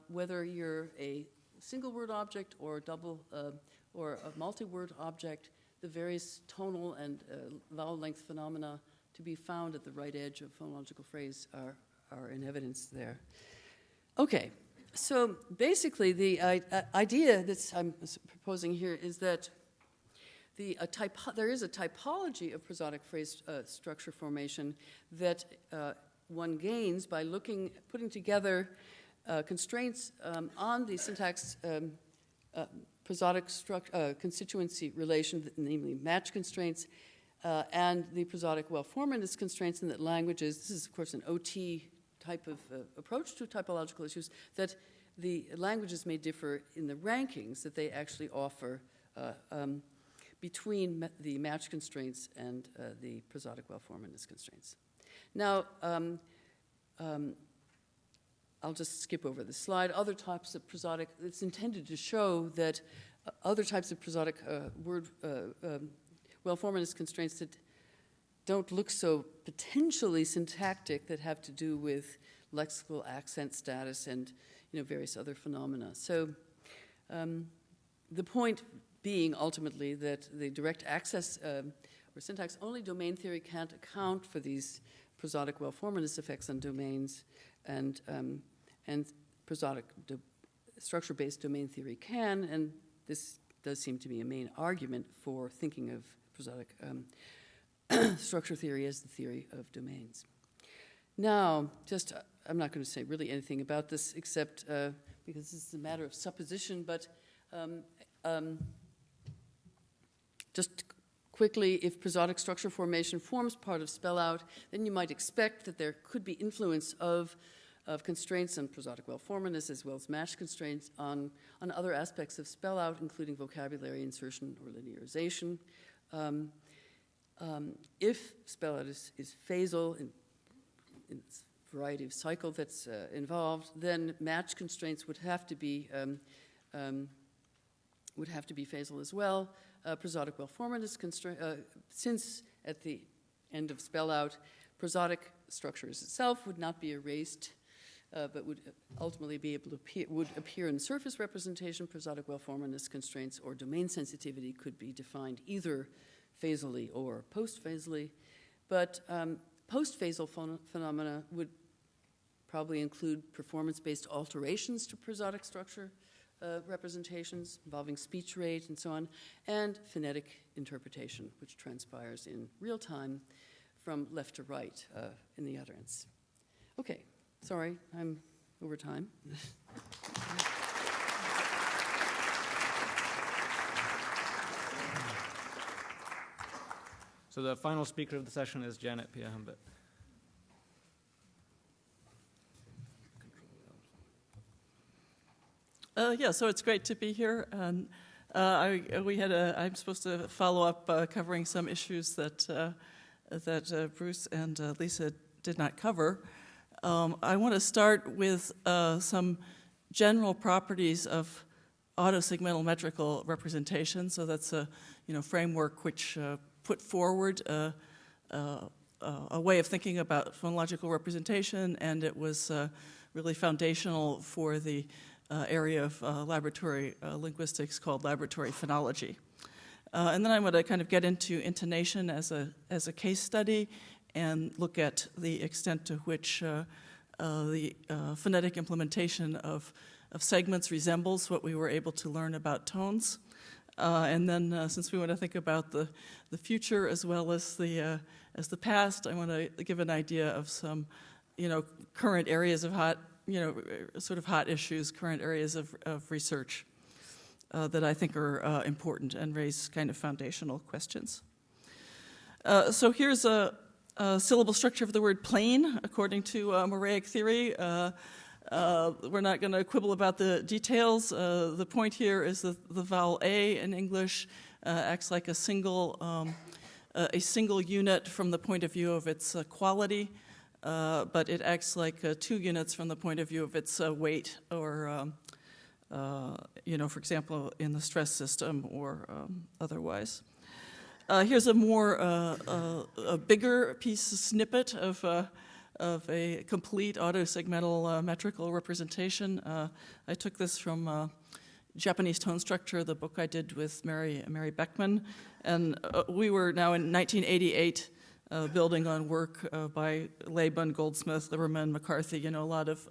Speaker 3: whether you're a single word object or or a multi-word object, the various tonal and vowel length phenomena to be found at the right edge of phonological phrase are in evidence there. Okay, so basically the idea that I'm proposing here is that there is a typology of prosodic phrase structure formation that one gains by putting together constraints on the syntax prosodic constituency relation, namely match constraints, and the prosodic well-formatness constraints, and that languages, this is of course an OT type of approach to typological issues, that the languages may differ in the rankings that they actually offer between the match constraints and the prosodic well-formatness constraints. Now, I'll just skip over the slide. Other types of prosodic, it's intended to show that other types of prosodic word well-formanist constraints that don't look so potentially syntactic, that have to do with lexical accent status and various other phenomena. So the point being ultimately that the direct access or syntax-only domain theory can't account for these prosodic well-formanist effects on domains, and prosodic structure-based domain theory can, and this does seem to be a main argument for thinking of prosodic structure theory as the theory of domains. Now, I'm not going to say really anything about this except because this is a matter of supposition, but just quickly, if prosodic structure formation forms part of spell-out, then you might expect that there could be influence of constraints on prosodic well-formanist as well as match constraints on other aspects of spell-out, including vocabulary insertion or linearization. If spell-out is phasal in its variety of cycle that's involved, then match constraints would have to be phasal as well. Prosodic well-formanist constraint, since at the end of spell-out, prosodic structures itself would not be erased, but would ultimately be able to appear in surface representation. Prosodic well-formanist constraints or domain sensitivity could be defined either phasally or post-phasally, but post-phasal phenomena would probably include performance-based alterations to prosodic structure representations involving speech rate and so on, and phonetic interpretation, which transpires in real time from left to right in the utterance. Okay, sorry, I'm over time.
Speaker 1: So the final speaker of the session is Janet Pierrehumbert.
Speaker 4: Yeah, so it's great to be here. And I'm supposed to follow up covering some issues that Bruce and Lisa did not cover. I want to start with some general properties of autosegmental metrical representation. So that's a framework which put forward a way of thinking about phonological representation, and it was really foundational for the area of laboratory linguistics called laboratory phonology. And then I'm going to kind of get into intonation as a case study and look at the extent to which the phonetic implementation of segments resembles what we were able to learn about tones. And then since we want to think about the future as well as the past, I want to give an idea of some current areas of sort of hot issues, current areas of research that I think are important and raise kind of foundational questions. So here's a syllable structure of the word plain according to Moraic theory. We're not going to quibble about the details. The point here is that the vowel A in English acts like a single unit from the point of view of its quality. But it acts like 2 units from the point of view of its weight, or, for example, in the stress system or otherwise. Here's a bigger snippet of a complete autosegmental metrical representation. I took this from Japanese Tone Structure, the book I did with Mary Beckman, and we were now in 1988. Building on work by Laban, Goldsmith, Liberman, McCarthy, a lot of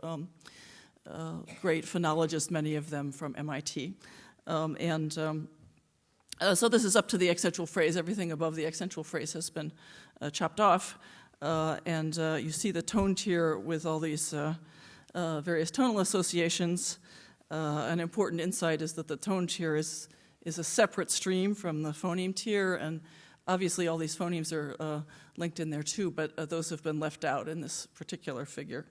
Speaker 4: great phonologists, many of them from MIT. So this is up to the accentual phrase. Everything above the accentual phrase has been chopped off. And you see the tone tier with all these various tonal associations. An important insight is that the tone tier is a separate stream from the phoneme tier, and obviously all these phonemes are linked in there too, but those have been left out in this particular figure.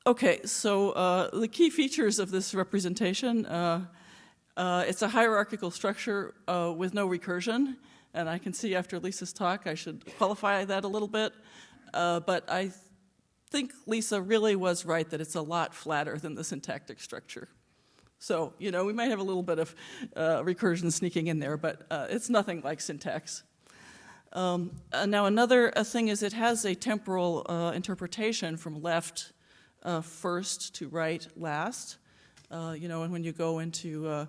Speaker 4: Okay, so the key features of this representation, it's a hierarchical structure with no recursion, and I can see after Lisa's talk I should qualify that a little bit, but I think Lisa really was right that it's a lot flatter than the syntactic structure. So, we might have a little bit of recursion sneaking in there, but it's nothing like syntax. Now, another thing is it has a temporal interpretation from left first to right last. And when you go into,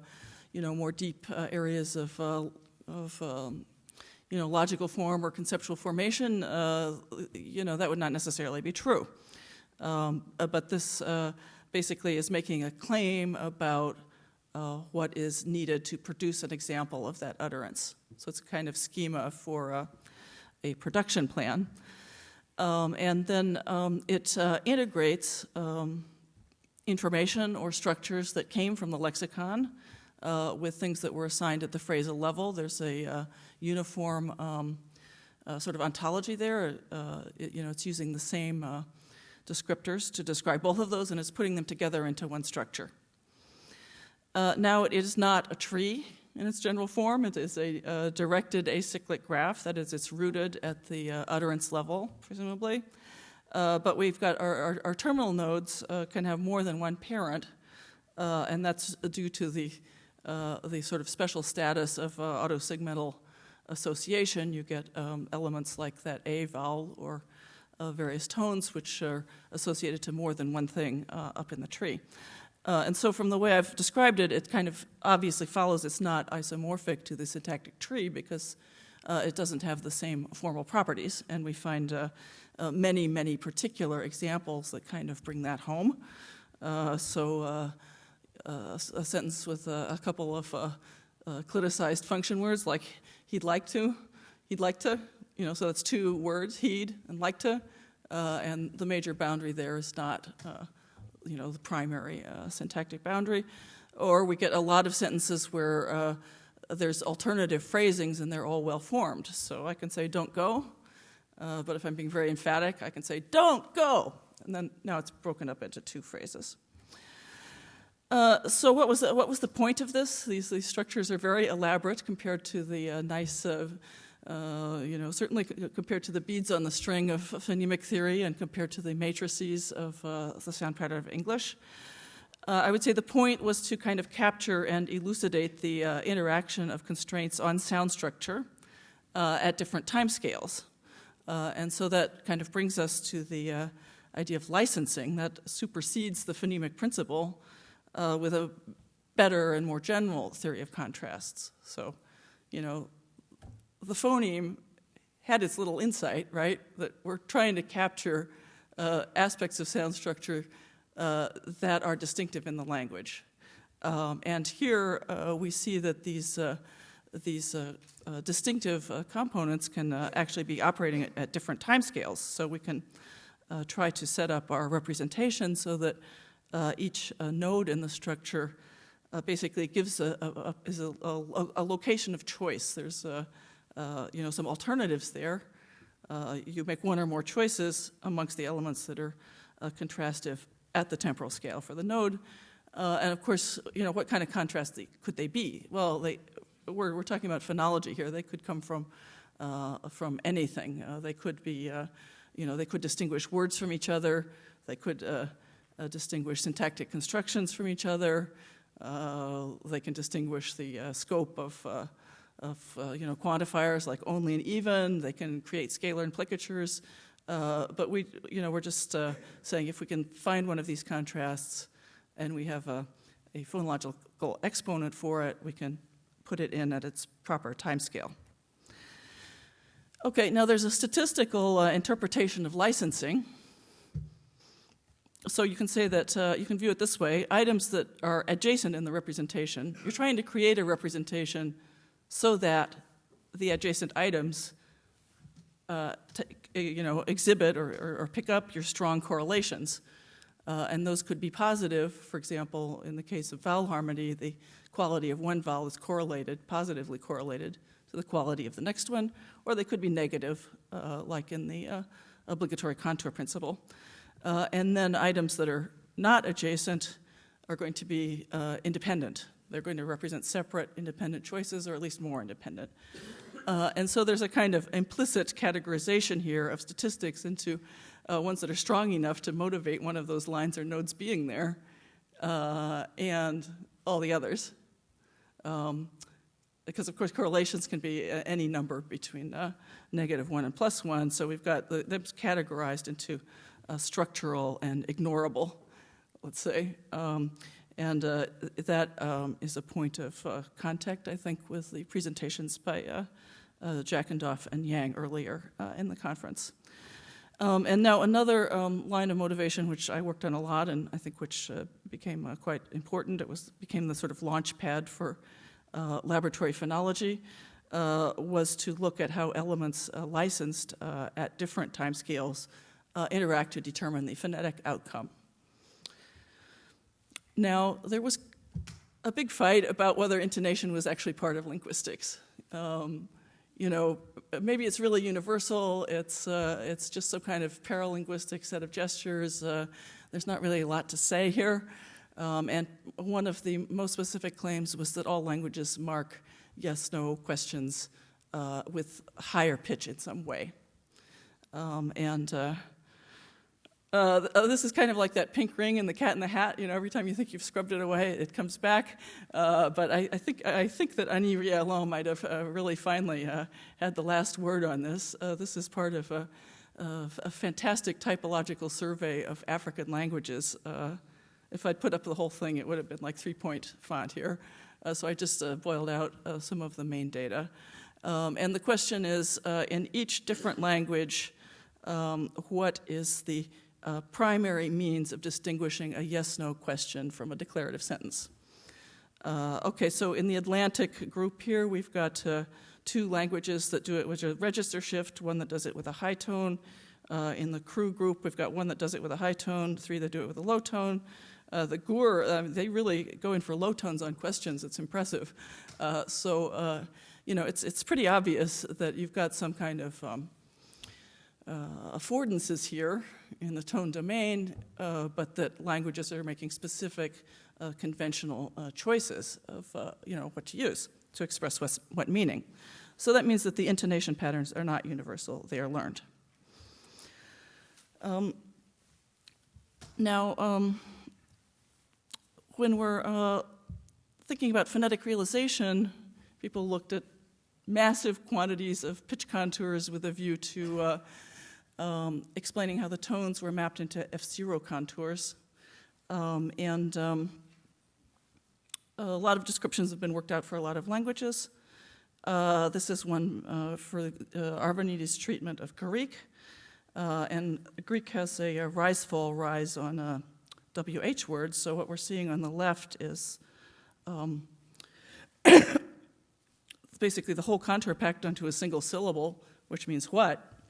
Speaker 4: more deep areas of logical form or conceptual formation, that would not necessarily be true. But this basically is making a claim about what is needed to produce an example of that utterance. So it's a kind of schema for a production plan. And then it integrates information or structures that came from the lexicon with things that were assigned at the phrasal level. There's a uniform sort of ontology there. It's using the same descriptors to describe both of those, and it's putting them together into one structure. Now, it is not a tree in its general form. It is a directed acyclic graph. That is, it's rooted at the utterance level, presumably. But we've got our terminal nodes can have more than one parent, and that's due to the sort of special status of autosegmental association. You get elements like that A vowel or various tones which are associated to more than one thing up in the tree. And so from the way I've described it, it kind of obviously follows it's not isomorphic to the syntactic tree because it doesn't have the same formal properties. And we find many, many particular examples that kind of bring that home. A sentence with a couple of cliticized function words like he'd like to, so that's two words, he'd and like to, and the major boundary there is not, the primary syntactic boundary. Or we get a lot of sentences where there's alternative phrasings and they're all well formed. So I can say don't go, but if I'm being very emphatic, I can say don't go, and then now it's broken up into two phrases. So what was the point of this? These structures are very elaborate compared to the nice, certainly compared to the beads on the string of phonemic theory and compared to the matrices of the sound pattern of English. I would say the point was to kind of capture and elucidate the interaction of constraints on sound structure at different time scales. And so that kind of brings us to the idea of licensing that supersedes the phonemic principle with a better and more general theory of contrasts. So, the phoneme had its little insight, right, that we're trying to capture aspects of sound structure that are distinctive in the language. And here we see that these distinctive components can actually be operating at different time scales. So we can try to set up our representation so that each node in the structure basically gives a location of choice. There's some alternatives there. You make one or more choices amongst the elements that are contrastive at the temporal scale for the node. And of course, what kind of contrast could they be? Well, we're talking about phonology here. They could come from anything. They could be, they could distinguish words from each other. They could distinguish syntactic constructions from each other. They can distinguish the scope of quantifiers like only and even. They can create scalar implicatures. But we're just saying if we can find one of these contrasts and we have a phonological exponent for it, we can put it in at its proper time scale. Okay, now there's a statistical interpretation of licensing. So you can say that, you can view it this way, items that are adjacent in the representation, you're trying to create a representation so that the adjacent items exhibit or pick up your strong correlations. And those could be positive. For example, in the case of vowel harmony, the quality of one vowel is positively correlated to the quality of the next one, or they could be negative, like in the obligatory contour principle. And then items that are not adjacent are going to be independent. They're going to represent separate independent choices, or at least more independent. And so there's a kind of implicit categorization here of statistics into ones that are strong enough to motivate one of those lines or nodes being there, and all the others. Because, of course, correlations can be any number between -1 and +1, so we've got them categorized into structural and ignorable, let's say. That is a point of contact, I think, with the presentations by Jackendorf and Yang earlier in the conference. And now another line of motivation, which I worked on a lot, and I think which became quite important, became the sort of launch pad for laboratory phonology, was to look at how elements licensed at different timescales interact to determine the phonetic outcome. Now, there was a big fight about whether intonation was actually part of linguistics. Maybe it's really universal. It's just some kind of paralinguistic set of gestures. There's not really a lot to say here. And one of the most specific claims was that all languages mark yes/no questions with higher pitch in some way. This is kind of like that pink ring in the Cat in the Hat. Every time you think you've scrubbed it away, it comes back. But I think that Annie Rialon might have really finally had the last word on this. This is part of a fantastic typological survey of African languages. If I'd put up the whole thing, it would have been like 3-point font here. So I just boiled out some of the main data. And the question is, in each different language, what is the primary means of distinguishing a yes/no question from a declarative sentence? Okay, so in the Atlantic group here, we've got 2 languages that do it with a register shift, one that does it with a high tone. In the Kru group, we've got one that does it with a high tone, 3 that do it with a low tone. The Gur, they really go in for low tones on questions. It's impressive. It's pretty obvious that you've got some kind of affordances here in the tone domain, but that languages are making specific conventional choices of what to use to express what meaning. So that means that the intonation patterns are not universal. They are learned. When we're thinking about phonetic realization, people looked at massive quantities of pitch contours with a view to explaining how the tones were mapped into F0 contours. A lot of descriptions have been worked out for a lot of languages. This is one for Arvanites' treatment of Greek. And Greek has a rise-fall rise on WH words, so what we're seeing on the left is basically the whole contour packed onto a single syllable, which means what?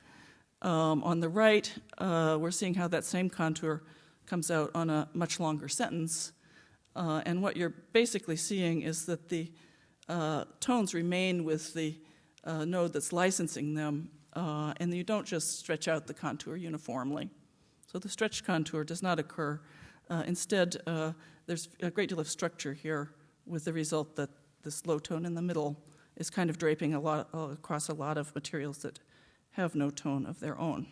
Speaker 4: On the right, we're seeing how that same contour comes out on a much longer sentence. And what you're basically seeing is that the tones remain with the node that's licensing them, and you don't just stretch out the contour uniformly. So the stretched contour does not occur. Instead, there's a great deal of structure here, with the result that this low tone in the middle is kind of draping across a lot of materials that have no tone of their own.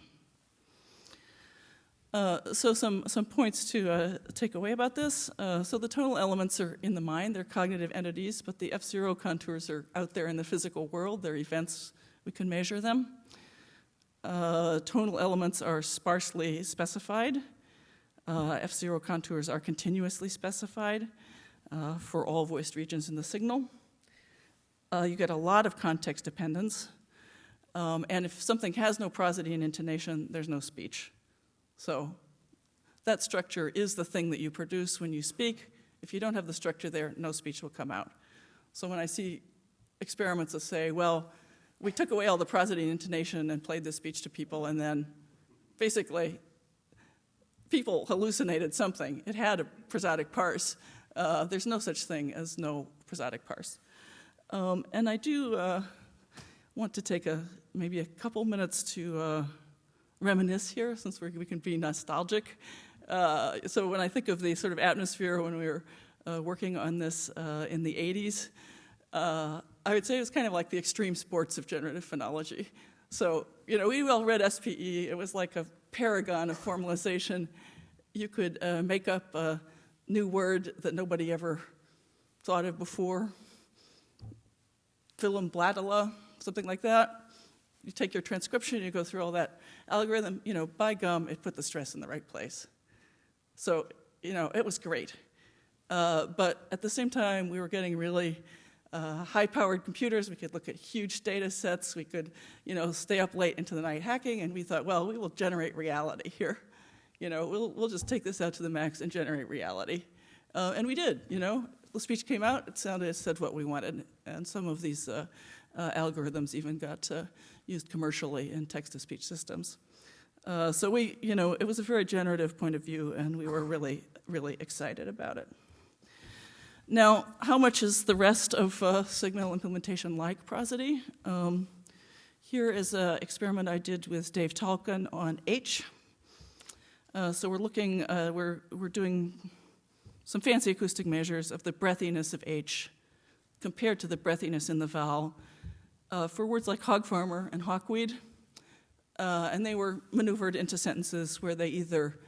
Speaker 4: So some points to take away about this. So the tonal elements are in the mind. They're cognitive entities, but the F0 contours are out there in the physical world. They're events. We can measure them. Tonal elements are sparsely specified. F0 contours are continuously specified for all voiced regions in the signal. You get a lot of context dependence. And if something has no prosody and intonation, there's no speech. So that structure is the thing that you produce when you speak. If you don't have the structure there, no speech will come out. So when I see experiments that say, well, we took away all the prosody and intonation and played this speech to people, and then basically people hallucinated something. It had a prosodic parse. There's no such thing as no prosodic parse. And I do want to take maybe a couple minutes to reminisce here, since we can be nostalgic. So when I think of the sort of atmosphere when we were working on this in the 80s, I would say it was kind of like the extreme sports of generative phonology. So, we all read SPE. It was like paragon of formalization. You could make up a new word that nobody ever thought of before. Philomblatula, something like that. You take your transcription, you go through all that algorithm, by gum, it put the stress in the right place. So, it was great. But at the same time, we were getting really high-powered computers. We could look at huge data sets. We could, stay up late into the night hacking, and we thought, well, we will generate reality here. We'll just take this out to the max and generate reality. And we did, The speech came out, it said what we wanted, and some of these algorithms even got used commercially in text-to-speech systems. So it was a very generative point of view, and we were really, really excited about it. Now, how much is the rest of segmental implementation like prosody? Here is an experiment I did with Dave Tolkien on H. So we're looking, we're doing some fancy acoustic measures of the breathiness of H compared to the breathiness in the vowel for words like hog farmer and hawkweed. And they were maneuvered into sentences where they either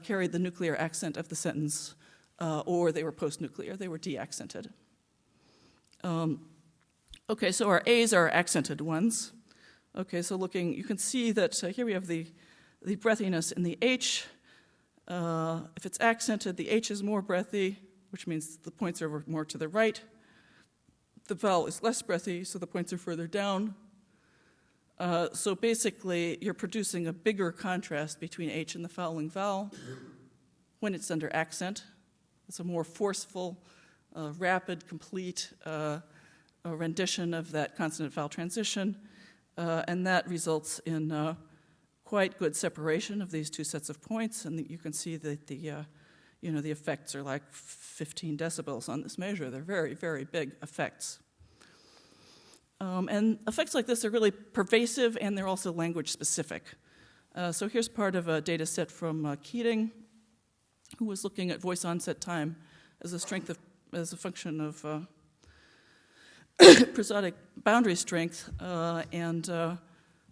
Speaker 4: carried the nuclear accent of the sentence or they were post-nuclear, they were de-accented. Okay, so our A's are accented ones. Okay, so looking, you can see that here we have the breathiness in the H. If it's accented, the H is more breathy, which means the points are more to the right. The vowel is less breathy, so the points are further down. So basically, you're producing a bigger contrast between H and the following vowel when it's under accent. It's a more forceful, rapid, complete rendition of that consonant-vowel transition, and that results in quite good separation of these two sets of points, and you can see that the effects are like 15 decibels on this measure. They're very, very big effects. And effects like this are really pervasive, and they're also language-specific. So here's part of a data set from Keating, who was looking at voice onset time as a function of prosodic boundary strength, and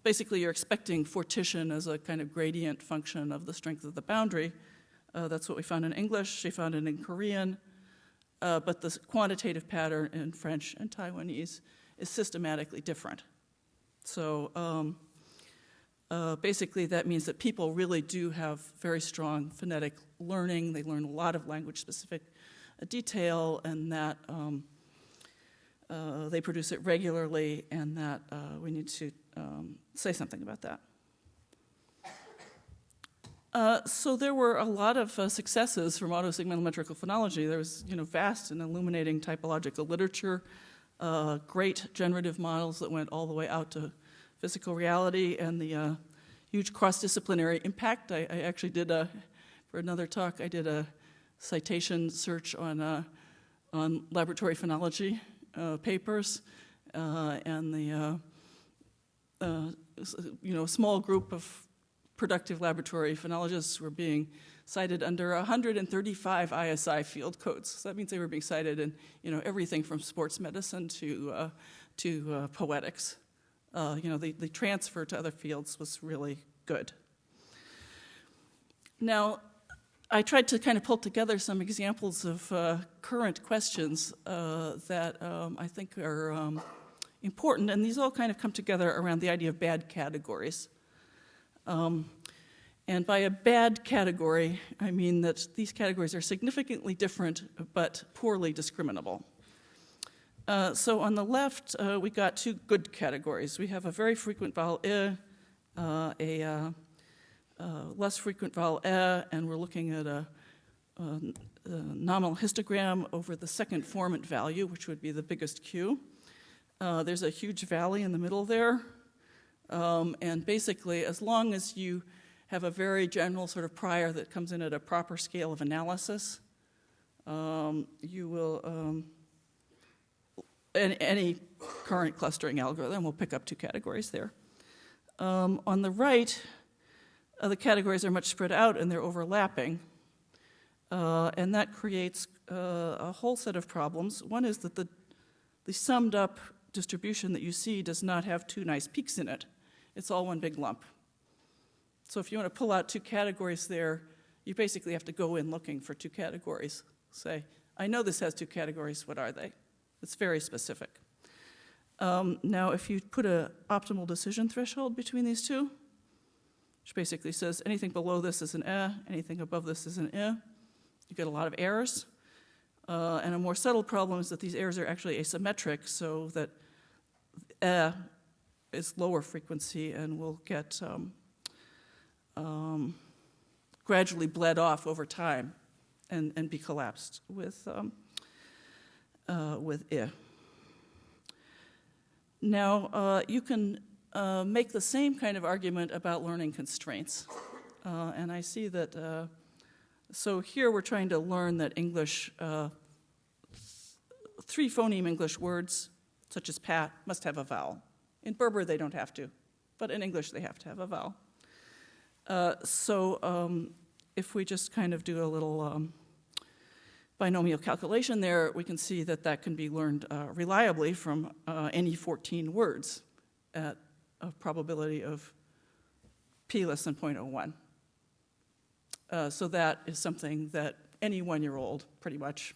Speaker 4: basically you're expecting fortition as a kind of gradient function of the strength of the boundary. That's what we found in English. She found it in Korean, but the quantitative pattern in French and Taiwanese is systematically different. So basically that means that people really do have very strong phonetic learning. They learn a lot of language-specific detail, and that they produce it regularly, and that we need to say something about that. So there were a lot of successes from autosegmental metrical phonology. There was vast and illuminating typological literature, great generative models that went all the way out to physical reality, and the huge cross-disciplinary impact. I actually did for another talk, I did a citation search on laboratory phonology papers, and the a small group of productive laboratory phonologists were being cited under 135 ISI field codes. So that means they were being cited in everything from sports medicine to poetics. The transfer to other fields was really good. Now, I tried to kind of pull together some examples of current questions that I think are important, and these all kind of come together around the idea of bad categories. And by a bad category, I mean that these categories are significantly different but poorly discriminable. So on the left, we got two good categories. We have a very frequent vowel a less frequent vowel and we're looking at a nominal histogram over the second formant value, which would be the biggest Q. There's a huge valley in the middle there, and basically, as long as you have a very general sort of prior that comes in at a proper scale of analysis, you will, any current clustering algorithm will pick up two categories there. On the right, the categories are much spread out and they're overlapping, and that creates a whole set of problems. One is that the summed up distribution that you see does not have two nice peaks in it. It's all one big lump. So if you want to pull out two categories there, you basically have to go in looking for two categories. Say, I know this has two categories, what are they? It's very specific. Now, if you put an optimal decision threshold between these two, which basically says anything below this is an anything above this is an you get a lot of errors. And a more subtle problem is that these errors are actually asymmetric, so that is lower frequency and will get gradually bled off over time and be collapsed with I. Now, you can make the same kind of argument about learning constraints. And I see that, so here we're trying to learn that English, 3 phoneme English words, such as pat, must have a vowel. In Berber, they don't have to, but in English, they have to have a vowel. If we just kind of do a little binomial calculation there, we can see that that can be learned reliably from any 14 words at a probability of p less than 0.01. So that is something that any 1-year-old pretty much,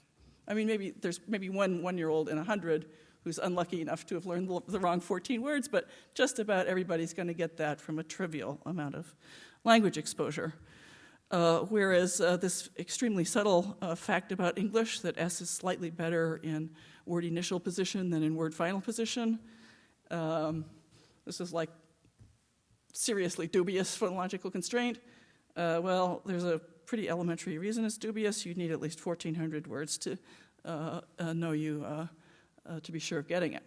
Speaker 4: I mean, there's maybe one 1-year-old in 100 who's unlucky enough to have learned the wrong 14 words, but just about everybody's going to get that from a trivial amount of language exposure. Whereas this extremely subtle fact about English, that S is slightly better in word initial position than in word final position, this is like seriously dubious phonological constraint. Well, there's a pretty elementary reason it's dubious. You need at least 1,400 words to know you to be sure of getting it.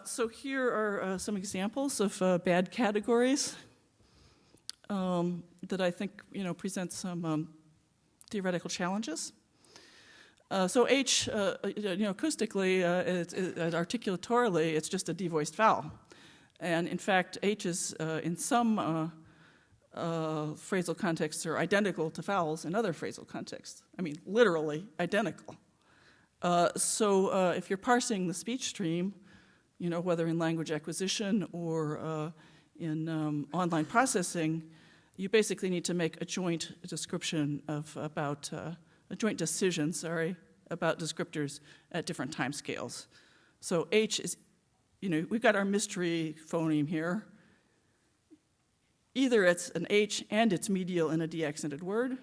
Speaker 4: So here are some examples of bad categories that I think present some theoretical challenges. So H, acoustically, articulatorily, it's just a devoiced vowel. And in fact, H is in some phrasal contexts are identical to vowels in other phrasal contexts. I mean, literally identical. So if you're parsing the speech stream, whether in language acquisition or in online processing, you basically need to make a joint description about a joint decision, about descriptors at different time scales. So H is, we've got our mystery phoneme here. Either it's an H and it's medial in a de-accented word,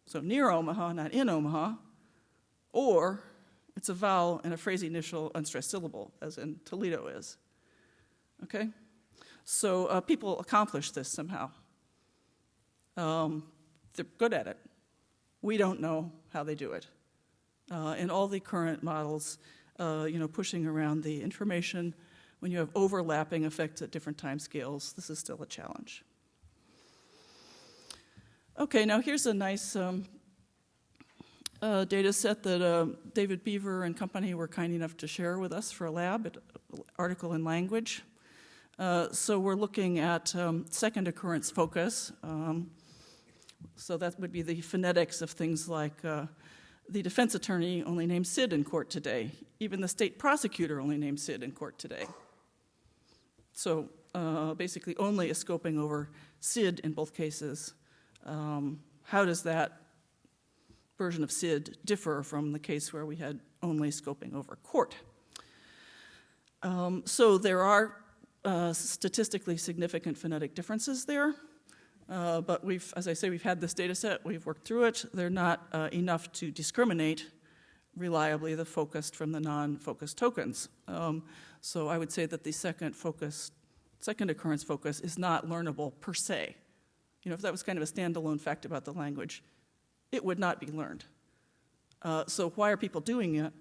Speaker 4: so near Omaha, not in Omaha, or it's a vowel in a phrase initial unstressed syllable, as in Toledo is. Okay? So people accomplish this somehow. They're good at it. We don't know how they do it. In all the current models, pushing around the information, when you have overlapping effects at different time scales, this is still a challenge. Okay, now here's a nice data set that David Beaver and company were kind enough to share with us for a lab, an article in language. So we're looking at second occurrence focus. So that would be the phonetics of things like the defense attorney only named Sid in court today. Even the state prosecutor only named Sid in court today. So basically only a scoping over Sid in both cases. How does that version of Sid differ from the case where we had only scoping over court? So there are statistically significant phonetic differences there. But as I say, we've had this data set, we've worked through it. They're not enough to discriminate reliably the focused from the non-focused tokens. So I would say that the second occurrence focus is not learnable per se. If that was kind of a standalone fact about the language, it would not be learned. So why are people doing it?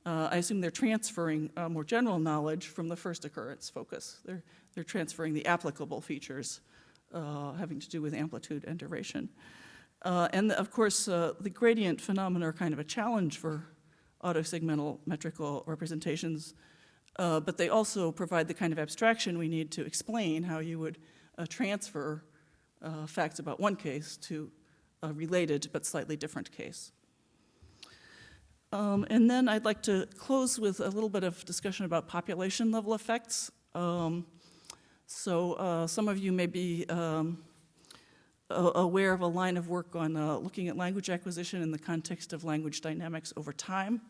Speaker 4: I assume they're transferring more general knowledge from the first occurrence focus. They're transferring the applicable features having to do with amplitude and duration. And of course, the gradient phenomena are kind of a challenge for autosegmental metrical representations, but they also provide the kind of abstraction we need to explain how you would transfer facts about one case to a related but slightly different case. And then I'd like to close with a little bit of discussion about population level effects. So some of you may be aware of a line of work on looking at language acquisition in the context of language dynamics over time.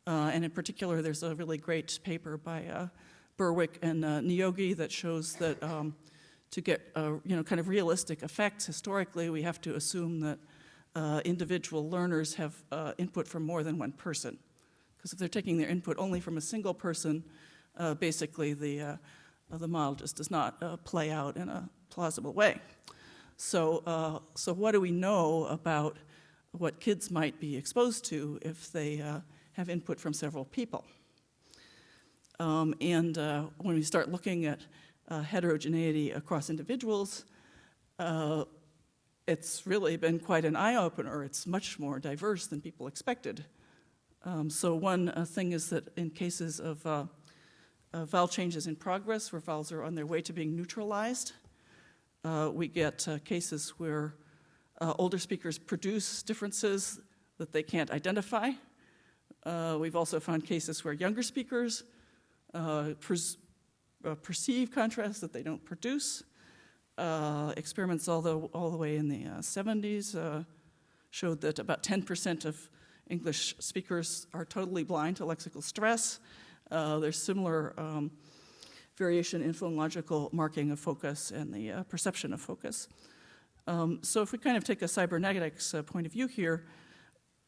Speaker 4: And in particular, there's a really great paper by Berwick and Niyogi that shows that to get kind of realistic effects, historically, we have to assume that individual learners have input from more than one person. Because if they're taking their input only from a single person, basically the model just does not play out in a plausible way. So what do we know about what kids might be exposed to if they have input from several people? And when we start looking at heterogeneity across individuals, it's really been quite an eye-opener. It's much more diverse than people expected. So one thing is that in cases of vowel changes in progress, where vowels are on their way to being neutralized, we get cases where older speakers produce differences that they can't identify. We've also found cases where younger speakers perceive contrasts that they don't produce. Experiments all the way in the 70s showed that about 10% of English speakers are totally blind to lexical stress. There's similar variation in phonological marking of focus and the perception of focus. So if we kind of take a cybernetics point of view here,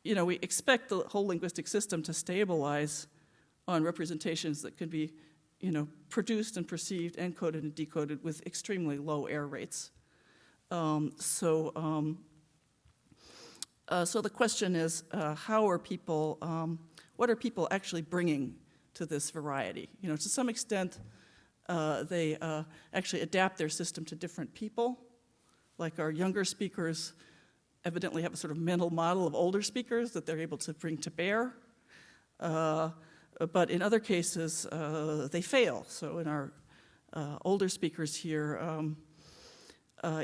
Speaker 4: we expect the whole linguistic system to stabilize on representations that can be, produced and perceived, encoded and decoded with extremely low error rates. So the question is, what are people actually bringing to this variety? To some extent, they actually adapt their system to different people. Like our younger speakers evidently have a sort of mental model of older speakers that they're able to bring to bear. But in other cases, they fail. So in our older speakers here,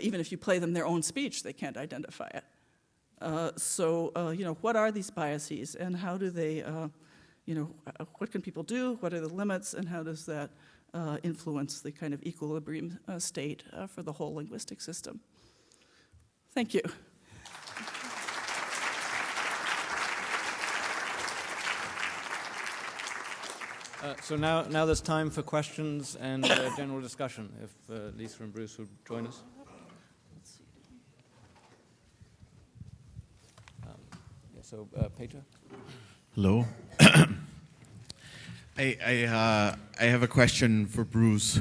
Speaker 4: even if you play them their own speech, they can't identify it. What are these biases, and how do they, what can people do? What are the limits, and how does that influence the kind of equilibrium state for the whole linguistic system? Thank you.
Speaker 1: So now there's time for questions and general discussion, if Lisa and Bruce would join us. Peter?
Speaker 5: Hello. I have a question for Bruce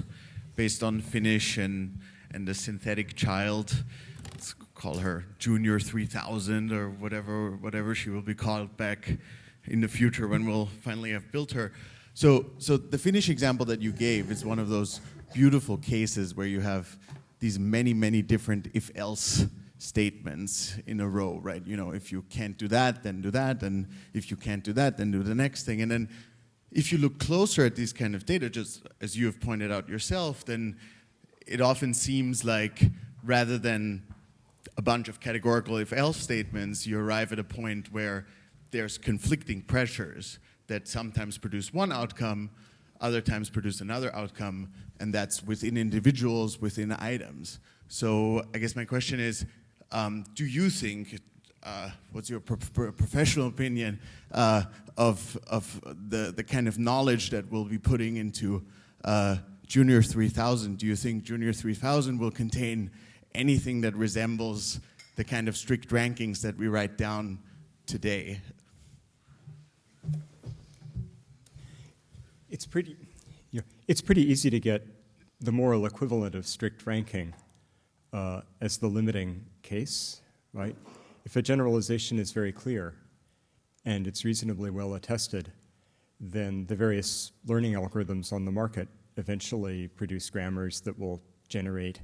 Speaker 5: based on Finnish and the synthetic child. Let's call her Junior 3000 or whatever she will be called back in the future when we'll finally have built her. So the Finnish example that you gave is one of those beautiful cases where you have these many different if-else statements in a row, right? If you can't do that, then do that, and if you can't do that, then do the next thing. And then if you look closer at these kind of data, just as you have pointed out yourself, then it often seems like rather than a bunch of categorical if-else statements, you arrive at a point where there's conflicting pressures that sometimes produce one outcome, other times produce another outcome, and that's within individuals, within items. So I guess my question is, do you think, what's your professional opinion of the kind of knowledge that we'll be putting into Junior 3000? Do you think Junior 3000 will contain anything that resembles the kind of strict rankings that we write down today?
Speaker 2: It's pretty easy to get the moral equivalent of strict ranking as the limiting case, right? If a generalization is very clear and it's reasonably well attested, then the various learning algorithms on the market eventually produce grammars that will generate,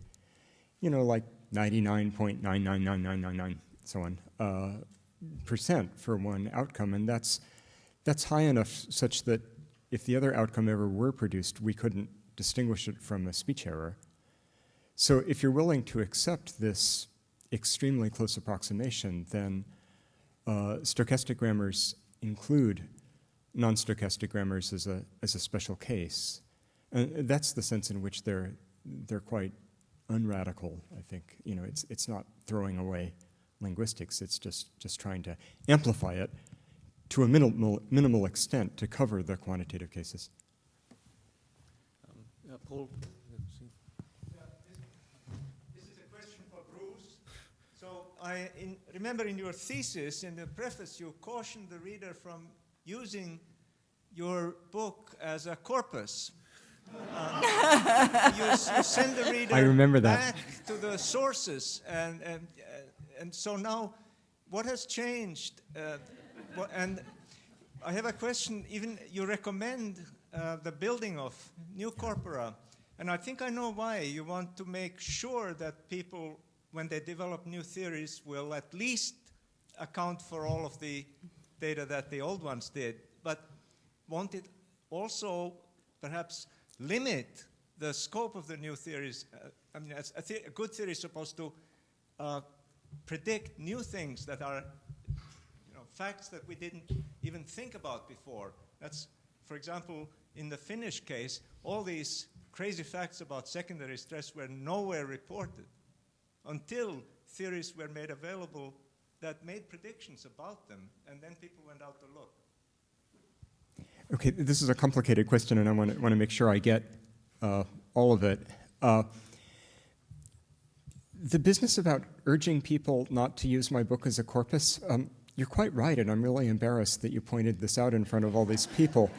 Speaker 2: like 99.999999, so on, % for one outcome, and that's high enough such that if the other outcome ever were produced, we couldn't distinguish it from a speech error. So if you're willing to accept this extremely close approximation, then stochastic grammars include non-stochastic grammars as a special case. And that's the sense in which they're they're quite unradical, I think. You know, it's not throwing away linguistics, it's just trying to amplify it to a minimal extent to cover the quantitative cases.
Speaker 1: Paul?
Speaker 6: This is a question for Bruce. So I remember in your thesis, in the preface, you cautioned the reader from using your book as a corpus. You send the reader
Speaker 2: I remember that.
Speaker 6: back to the sources. And so now, what has changed? And I have a question. Even you recommend the building of new corpora. And I think I know why. You want to make sure that people, when they develop new theories, will at least account for all of the data that the old ones did. But won't it also perhaps limit the scope of the new theories? I mean, a good theory is supposed to predict new things that are, you know, facts that we didn't even think about before. That's, for example, in the Finnish case, all these crazy facts about secondary stress were nowhere reported until theories were made available that made predictions about them, and then people went out to look.
Speaker 2: Okay, this is a complicated question, and I want to make sure I get all of it. The business about urging people not to use my book as a corpus, you're quite right, and I'm really embarrassed that you pointed this out in front of all these people.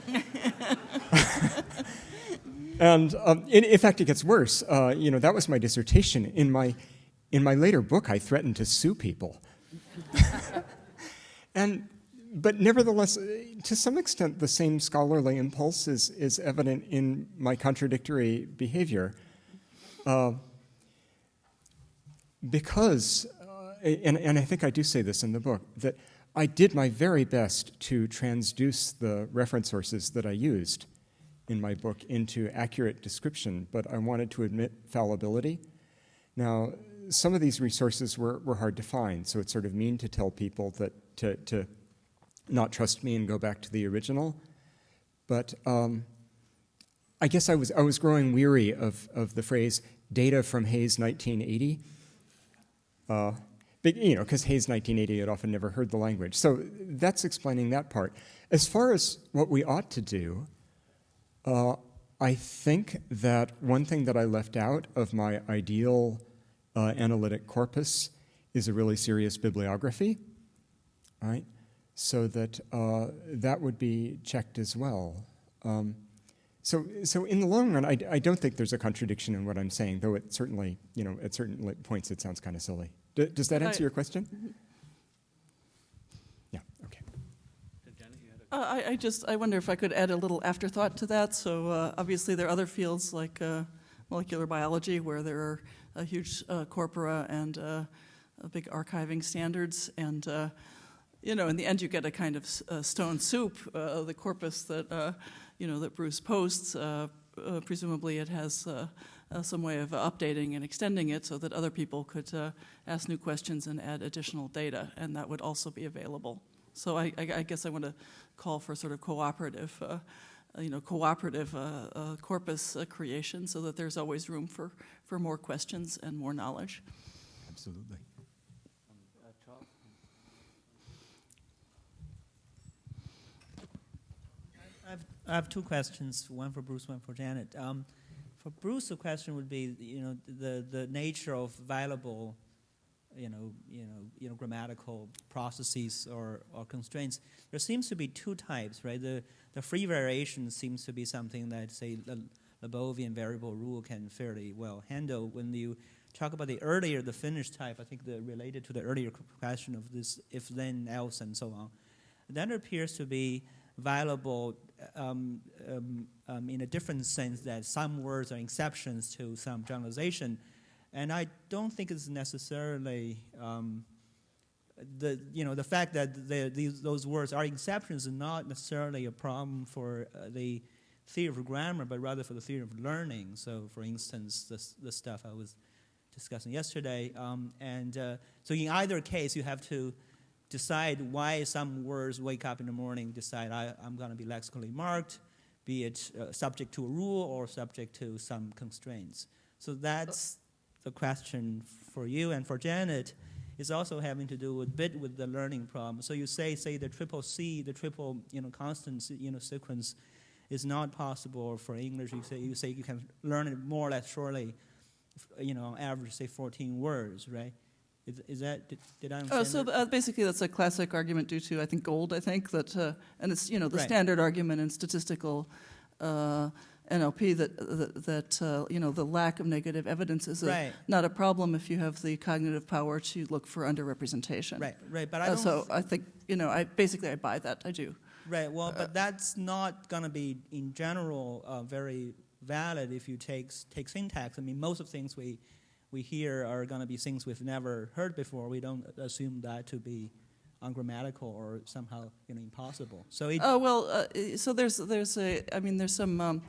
Speaker 2: And in fact, it gets worse. You know, that was my dissertation. In my later book, I threatened to sue people. But nevertheless, to some extent, the same scholarly impulse is evident in my contradictory behavior. Because, and I think I do say this in the book, that I did my very best to transduce the reference sources that I used in my book into accurate description, but I wanted to admit fallibility. Now, some of these resources were hard to find, so it's sort of mean to tell people that to not trust me and go back to the original. But I guess I was growing weary of the phrase data from Hayes 1980. You know, because Hayes 1980 had often never heard the language. So that's explaining that part. As far as what we ought to do, I think that one thing that I left out of my ideal analytic corpus is a really serious bibliography, right? So that that would be checked as well. So in the long run, I don't think there's a contradiction in what I'm saying, though it certainly, you know, at certain points it sounds kind of silly. Does that answer your question? Mm-hmm. Yeah, okay.
Speaker 4: I wonder if I could add a little afterthought to that. So obviously there are other fields like molecular biology where there are a huge corpora and big archiving standards, and you know, in the end you get a kind of stone soup, the corpus that you know, that Bruce posts. Presumably it has some way of updating and extending it so that other people could ask new questions and add additional data, and that would also be available. So I guess I want to call for sort of cooperative, corpus creation, so that there's always room for more questions and more knowledge.
Speaker 2: Absolutely.
Speaker 7: I have two questions, one for Bruce, one for Janet. For Bruce, the question would be, you know, the nature of valuable, grammatical processes or constraints. There seems to be two types, right? The free variation seems to be something that, say, the Lebovian variable rule can fairly well handle. When you talk about the Finnish type, I think related to the earlier question of this if, then, else, and so on, that appears to be valuable in a different sense, that some words are exceptions to some generalization. And I don't think it's necessarily the fact that those words are exceptions is not necessarily a problem for the theory of grammar, but rather for the theory of learning. So, for instance, the stuff I was discussing yesterday. So in either case, you have to decide why some words wake up in the morning, decide I'm going to be lexically marked, be it subject to a rule or subject to some constraints. So that's the question for you and for Janet. Is also having to do a bit with the learning problem. So you say the triple C, the triple constant sequence, is not possible for English. You say you can learn it more or less shortly. On average, say 14 words, right? Is that did I understand?
Speaker 4: So basically, that's a classic argument due to Gold. I think that, and it's the
Speaker 7: right.
Speaker 4: standard argument in statistical NLP that the lack of negative evidence is not a problem if you have the cognitive power to look for underrepresentation.
Speaker 7: Right. But I don't.
Speaker 4: So I think I buy that. I do.
Speaker 7: Right. Well, but that's not going to be in general very valid if you take syntax. I mean, most of the things we hear are going to be things we've never heard before. We don't assume that to be ungrammatical or somehow impossible. So
Speaker 4: so there's some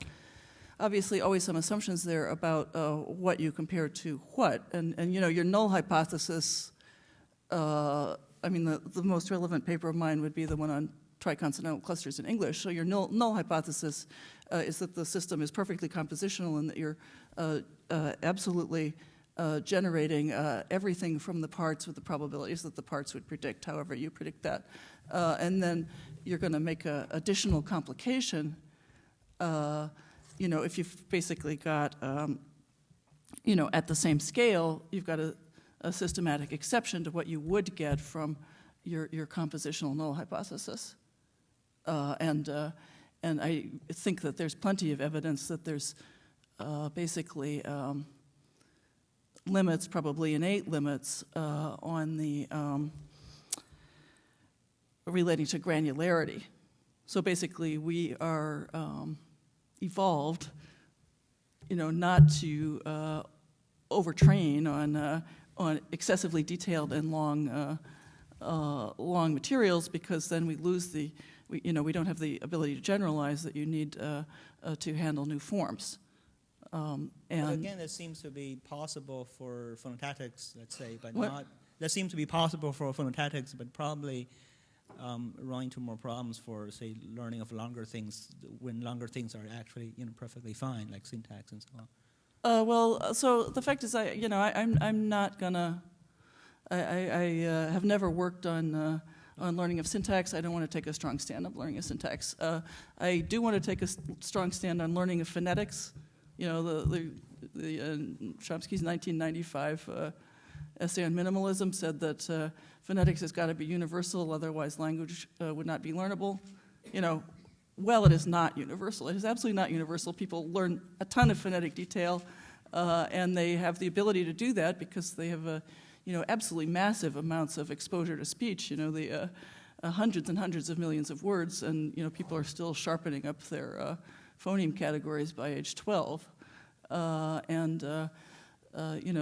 Speaker 4: obviously always some assumptions there about what you compare to what, and your null hypothesis. The most relevant paper of mine would be the one on triconsonantal clusters in English. So your null hypothesis is that the system is perfectly compositional and that you're absolutely generating everything from the parts with the probabilities that the parts would predict, however you predict that. And then you're going to make an additional complication, if you've basically got, at the same scale, you've got a systematic exception to what you would get from your compositional null hypothesis. And I think that there's plenty of evidence that there's basically limits, probably innate limits, on the relating to granularity. So basically, we are evolved, not to overtrain on excessively detailed and long materials, because then we lose we don't have the ability to generalize that you need to handle new forms.
Speaker 7: But again, it seems to be possible for phonotactics, let's say, but not. That seems to be possible for phonotactics, but probably run into more problems for, say, learning of longer things when longer things are actually perfectly fine, like syntax and so on.
Speaker 4: So the fact is, I'm not gonna. I have never worked on learning of syntax. I don't want to take a strong stand on learning of syntax. I do want to take a strong stand on learning of phonetics. The Chomsky's 1995 essay on minimalism said that phonetics has got to be universal, otherwise language would not be learnable. It is not universal. It is absolutely not universal. People learn a ton of phonetic detail, and they have the ability to do that because they have absolutely massive amounts of exposure to speech. The hundreds and hundreds of millions of words, and people are still sharpening up their phoneme categories by age 12,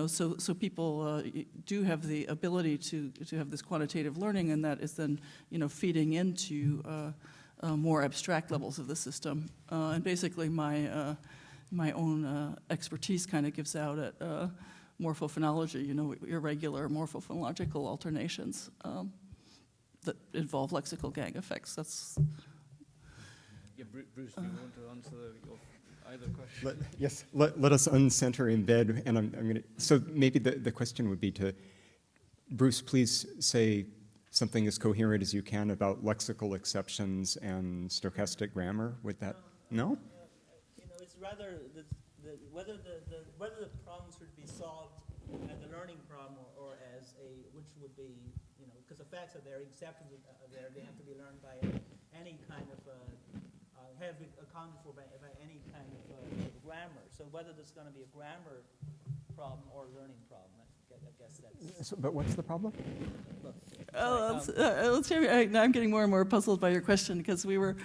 Speaker 4: so people do have the ability to have this quantitative learning, and that is then feeding into more abstract levels of the system. And basically, my own expertise kind of gives out at morphophonology. Irregular morphophonological alternations that involve lexical gang effects. That's.
Speaker 1: Yeah, Bruce, do you want to answer either question?
Speaker 2: Let us uncenter embed, and I'm going to. So maybe the question would be to Bruce. Please say something as coherent as you can about lexical exceptions and stochastic grammar. Would that no?
Speaker 7: It's rather whether the problem should be solved as a learning problem or as which would be because the facts are there, exceptions are there. They have to be learned by any kind of. Have been accounted for by any kind of grammar. So whether there's going to be a grammar problem or a learning problem, I guess that's.
Speaker 2: So, but what's the problem?
Speaker 4: Let's hear. Now I'm getting more and more puzzled by your question, because we were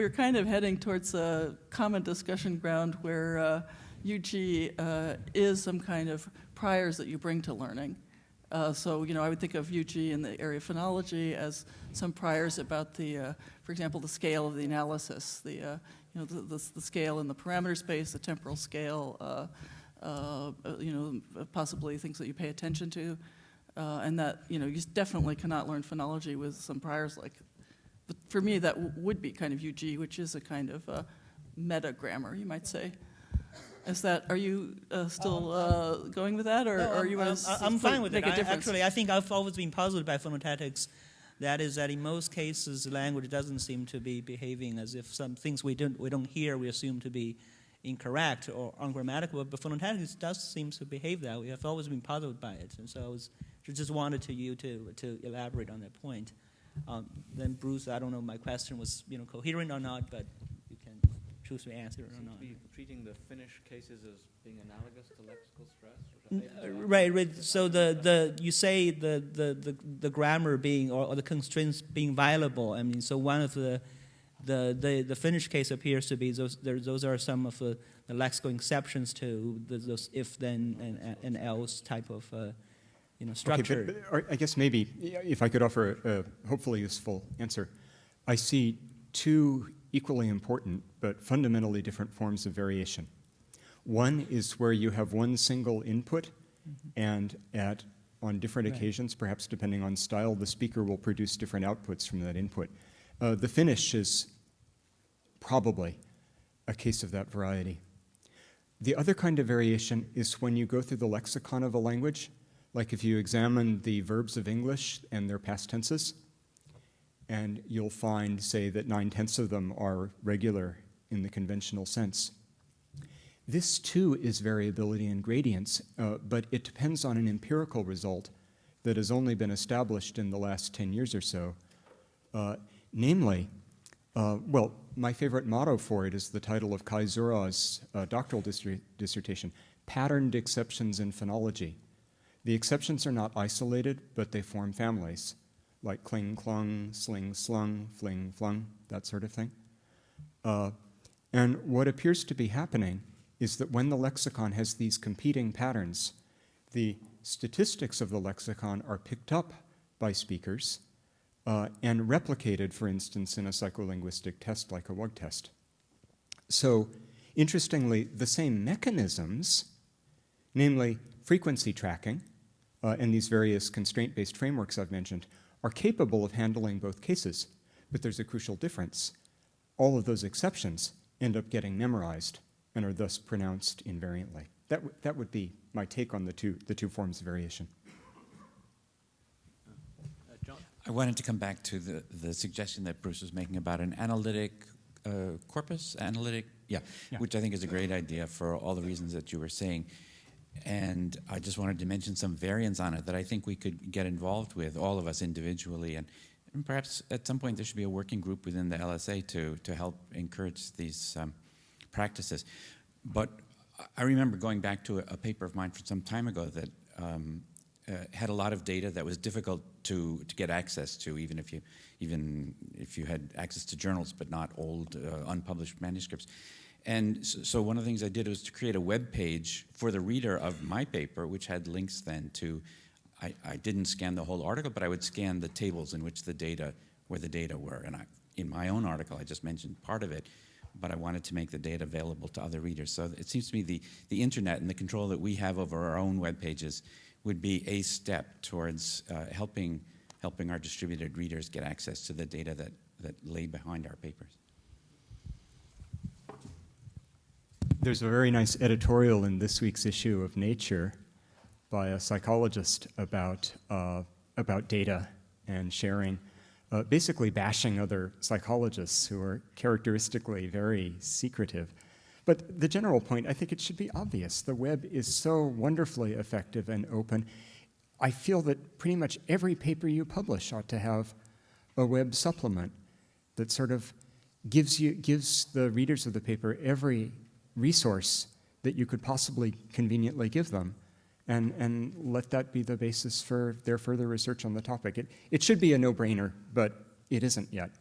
Speaker 4: kind of heading towards a common discussion ground where UG is some kind of priors that you bring to learning. So I would think of UG in the area of phonology as some priors about for example, the scale of the analysis, the scale in the parameter space, the temporal scale, possibly things that you pay attention to, and that you definitely cannot learn phonology with some priors like. But for me, that would be kind of UG, which is a kind of meta grammar, you might say. Is that, are you still going with that, or
Speaker 7: No,
Speaker 4: are you
Speaker 7: I'm fine with it.
Speaker 4: difference?
Speaker 7: I think I've always been puzzled by phonotactics. That is that in most cases, the language doesn't seem to be behaving as if some things we don't hear we assume to be incorrect or ungrammatical, but phonotactics does seem to behave that way. We have always been puzzled by it, and so I just wanted you to elaborate on that point. Then Bruce, I don't know if my question was coherent or not, but you can choose to answer it or not.
Speaker 1: Be treating the Finnish cases as being analogous to lexical stress?
Speaker 7: Right. So you say the grammar being or the constraints being violable. I mean, so one of the Finnish case appears to be those are some of the lexical exceptions to those if then and else type of structure.
Speaker 2: Okay, but I guess maybe if I could offer a hopefully useful answer, I see two equally important but fundamentally different forms of variation. One is where you have one single input, and on different occasions, perhaps depending on style, the speaker will produce different outputs from that input. The Finnish is probably a case of that variety. The other kind of variation is when you go through the lexicon of a language, like if you examine the verbs of English and their past tenses, and you'll find, say, that 9/10 of them are regular in the conventional sense. This, too, is variability in gradients, but it depends on an empirical result that has only been established in the last 10 years or so. Namely, my favorite motto for it is the title of Kai Zura's doctoral dissertation, Patterned Exceptions in Phonology. The exceptions are not isolated, but they form families, like cling, clung, sling, slung, fling, flung, that sort of thing. And what appears to be happening is that when the lexicon has these competing patterns, the statistics of the lexicon are picked up by speakers and replicated, for instance, in a psycholinguistic test like a WUG test. So, interestingly, the same mechanisms, namely frequency tracking and these various constraint-based frameworks I've mentioned, are capable of handling both cases, but there's a crucial difference. All of those exceptions end up getting memorized and are thus pronounced invariantly. That would be my take on the two forms of variation.
Speaker 1: John?
Speaker 8: I wanted to come back to the suggestion that Bruce was making about an analytic corpus, which I think is a great idea for all the reasons that you were saying. And I just wanted to mention some variants on it that I think we could get involved with, all of us individually, and perhaps at some point there should be a working group within the LSA to help encourage these practices. But I remember going back to a paper of mine from some time ago that had a lot of data that was difficult to get access to, even if you had access to journals but not old unpublished manuscripts. And so one of the things I did was to create a web page for the reader of my paper, which had links then to, I didn't scan the whole article, but I would scan the tables in which where the data were. And in my own article, I just mentioned part of it, but I wanted to make the data available to other readers. So it seems to me the internet and the control that we have over our own web pages would be a step towards helping our distributed readers get access to the data that lay behind our papers.
Speaker 2: There's a very nice editorial in this week's issue of Nature by a psychologist about data and sharing, basically bashing other psychologists who are characteristically very secretive. But the general point, I think it should be obvious. The web is so wonderfully effective and open. I feel that pretty much every paper you publish ought to have a web supplement that sort of gives the readers of the paper every resource that you could possibly conveniently give them, and let that be the basis for their further research on the topic. It should be a no-brainer, but it isn't yet.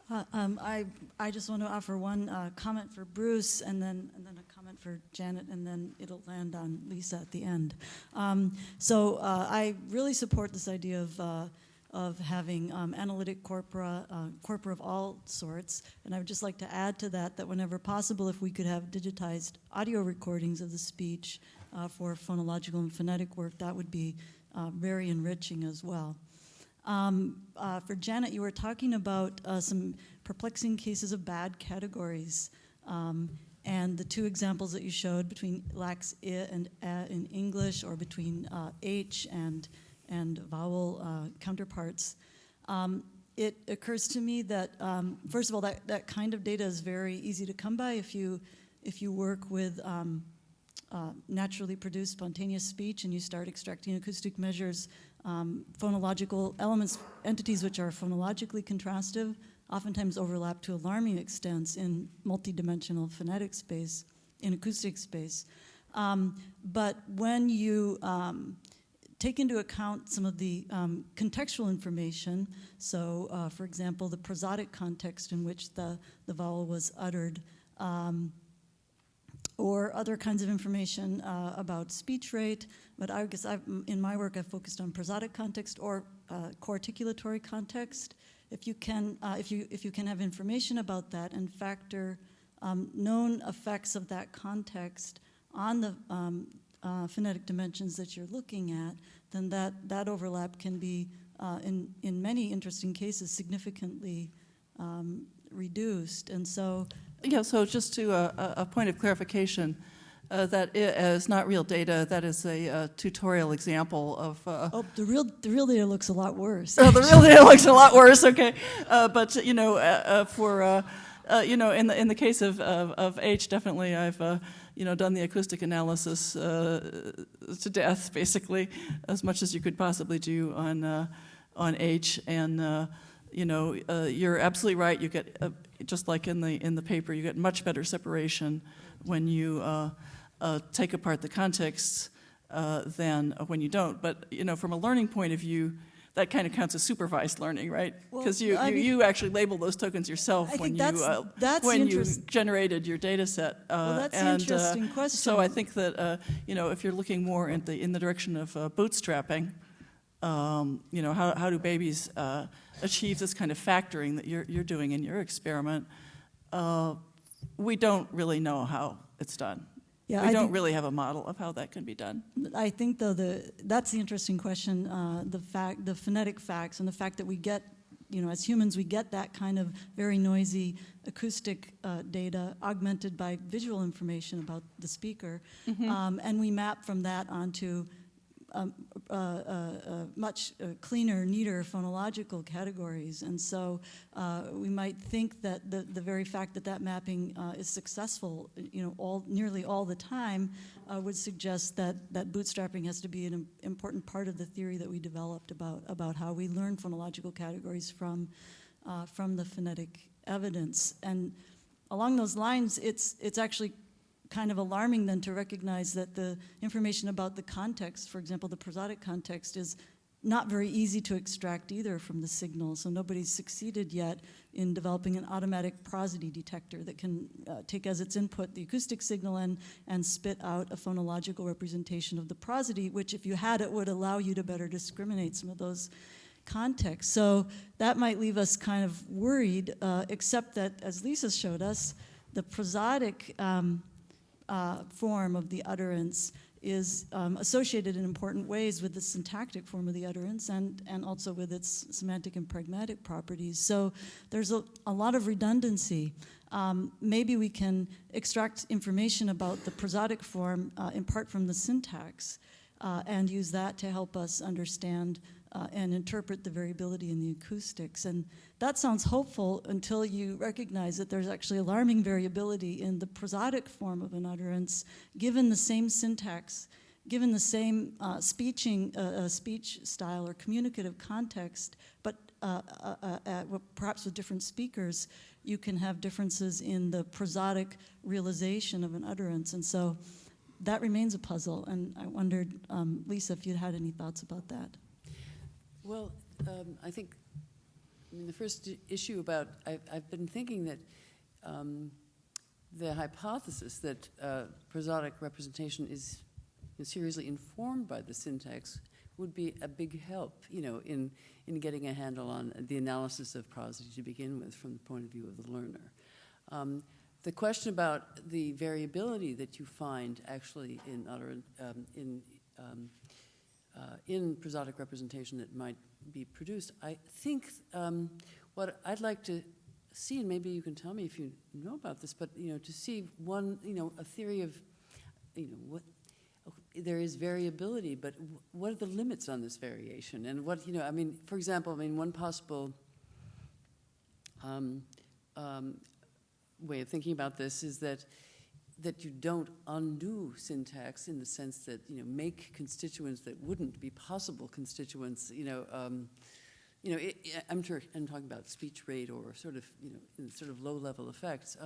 Speaker 9: I just want to offer one comment for Bruce, and then a comment for Janet, and then it'll land on Lisa at the end. So I really support this idea of having analytic corpora of all sorts, and I would just like to add to that whenever possible, if we could have digitized audio recordings of the speech for phonological and phonetic work, that would be very enriching as well. For Janet, you were talking about some perplexing cases of bad categories, and the two examples that you showed between lax I and in English, or between H and vowel counterparts. It occurs to me that, first of all, that kind of data is very easy to come by if you work with naturally produced spontaneous speech and you start extracting acoustic measures. Phonological elements, entities which are phonologically contrastive, oftentimes overlap to alarming extents in multidimensional phonetic space, in acoustic space. But when you take into account some of the contextual information, so for example, the prosodic context in which the vowel was uttered, or other kinds of information about speech rate, but I guess in my work I've focused on prosodic context or co-articulatory context. If you can have information about that and factor known effects of that context on the phonetic dimensions that you're looking at, then that overlap can be, in many interesting cases, significantly reduced. And so,
Speaker 4: yeah. So just to a point of clarification, that is not real data. That is a tutorial example of.
Speaker 9: The real data looks a lot worse.
Speaker 4: Oh, the real data looks a lot worse. Okay, but in the case of H, definitely I've done the acoustic analysis to death, basically, as much as you could possibly do on H, and you're absolutely right. You get just like in the paper, you get much better separation when you take apart the context than when you don't. But from a learning point of view, that kind of counts as supervised learning, right? Because you actually label those tokens yourself when you generated your data set.
Speaker 9: That's an interesting question.
Speaker 4: So I think that if you're looking more in the direction of bootstrapping, how do babies achieve this kind of factoring that you're doing in your experiment? We don't really know how it's done. Yeah, we don't really have a model of how that can be done.
Speaker 9: I think, though, that's the interesting question, the phonetic facts, and the fact that we get, as humans, we get that kind of very noisy acoustic data augmented by visual information about the speaker, and we map from that onto much cleaner, neater phonological categories. And so we might think that the very fact that mapping is successful, nearly all the time, would suggest that bootstrapping has to be an important part of the theory that we developed about how we learn phonological categories from the phonetic evidence. And along those lines, it's actually kind of alarming then to recognize that the information about the context, for example, the prosodic context, is not very easy to extract either from the signal. So nobody's succeeded yet in developing an automatic prosody detector that can take as its input the acoustic signal and spit out a phonological representation of the prosody, which if you had it would allow you to better discriminate some of those contexts. So that might leave us kind of worried, except that, as Lisa showed us, the prosodic form of the utterance is associated in important ways with the syntactic form of the utterance and also with its semantic and pragmatic properties. So there's a lot of redundancy. Maybe we can extract information about the prosodic form in part from the syntax and use that to help us understand and interpret the variability in the acoustics. And that sounds hopeful until you recognize that there's actually alarming variability in the prosodic form of an utterance, given the same syntax, given the same speech style or communicative context, but perhaps with different speakers, you can have differences in the prosodic realization of an utterance. And so that remains a puzzle. And I wondered, Lisa, if you'd had any thoughts about that.
Speaker 3: Well, I think, the first issue about, I've been thinking that the hypothesis that prosodic representation is seriously informed by the syntax would be a big help, in getting a handle on the analysis of prosody to begin with from the point of view of the learner. The question about the variability that you find actually in in prosodic representation that might be produced. I think what I'd like to see, and maybe you can tell me if you know about this, but to see one, a theory of, what there is variability, but what are the limits on this variation, and what for example, one possible way of thinking about this is that you don't undo syntax in the sense that make constituents that wouldn't be possible constituents. I'm talking about speech rate or sort of sort of low-level effects.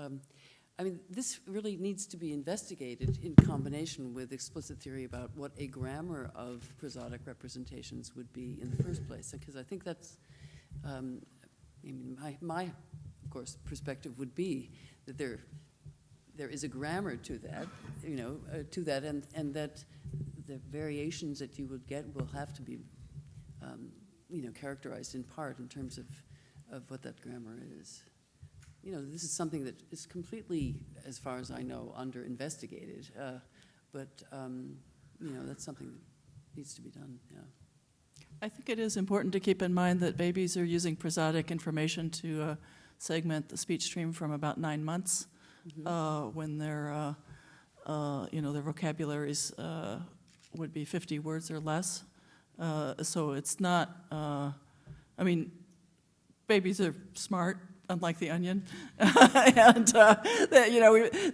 Speaker 3: This really needs to be investigated in combination with explicit theory about what a grammar of prosodic representations would be in the first place, because I think that's my of course perspective would be that there is a grammar to that, and that the variations that you would get will have to be, characterized in part in terms of what that grammar is. This is something that is completely, as far as I know, under-investigated, but that's something that needs to be done. Yeah.
Speaker 4: I think it is important to keep in mind that babies are using prosodic information to segment the speech stream from about 9 months. When their vocabularies would be 50 words or less. So it's not, babies are smart, unlike the onion. And,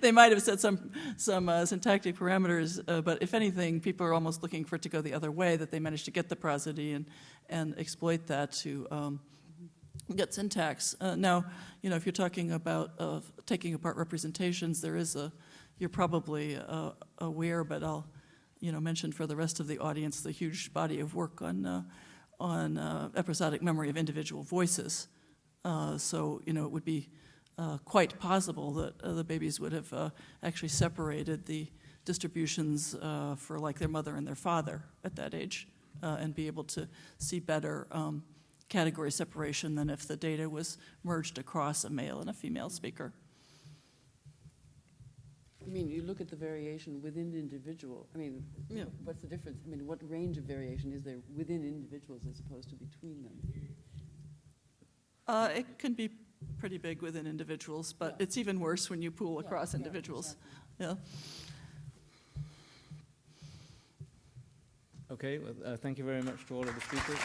Speaker 4: they might have said some syntactic parameters, but if anything, people are almost looking for it to go the other way, that they managed to get the prosody and exploit that to get syntax. Now, if you're talking about taking apart representations, you're probably aware, but I'll, mention for the rest of the audience the huge body of work on episodic memory of individual voices. So, it would be quite possible that the babies would have actually separated the distributions for like their mother and their father at that age, and be able to see better category separation than if the data was merged across a male and a female speaker.
Speaker 3: You look at the variation within the individual.
Speaker 4: Yeah.
Speaker 3: What's the difference? What range of variation is there within individuals as opposed to between them?
Speaker 4: It can be pretty big within individuals, but it's even worse when you pool across individuals.
Speaker 3: Exactly.
Speaker 4: Yeah.
Speaker 1: Okay, well, thank you very much to all of the speakers.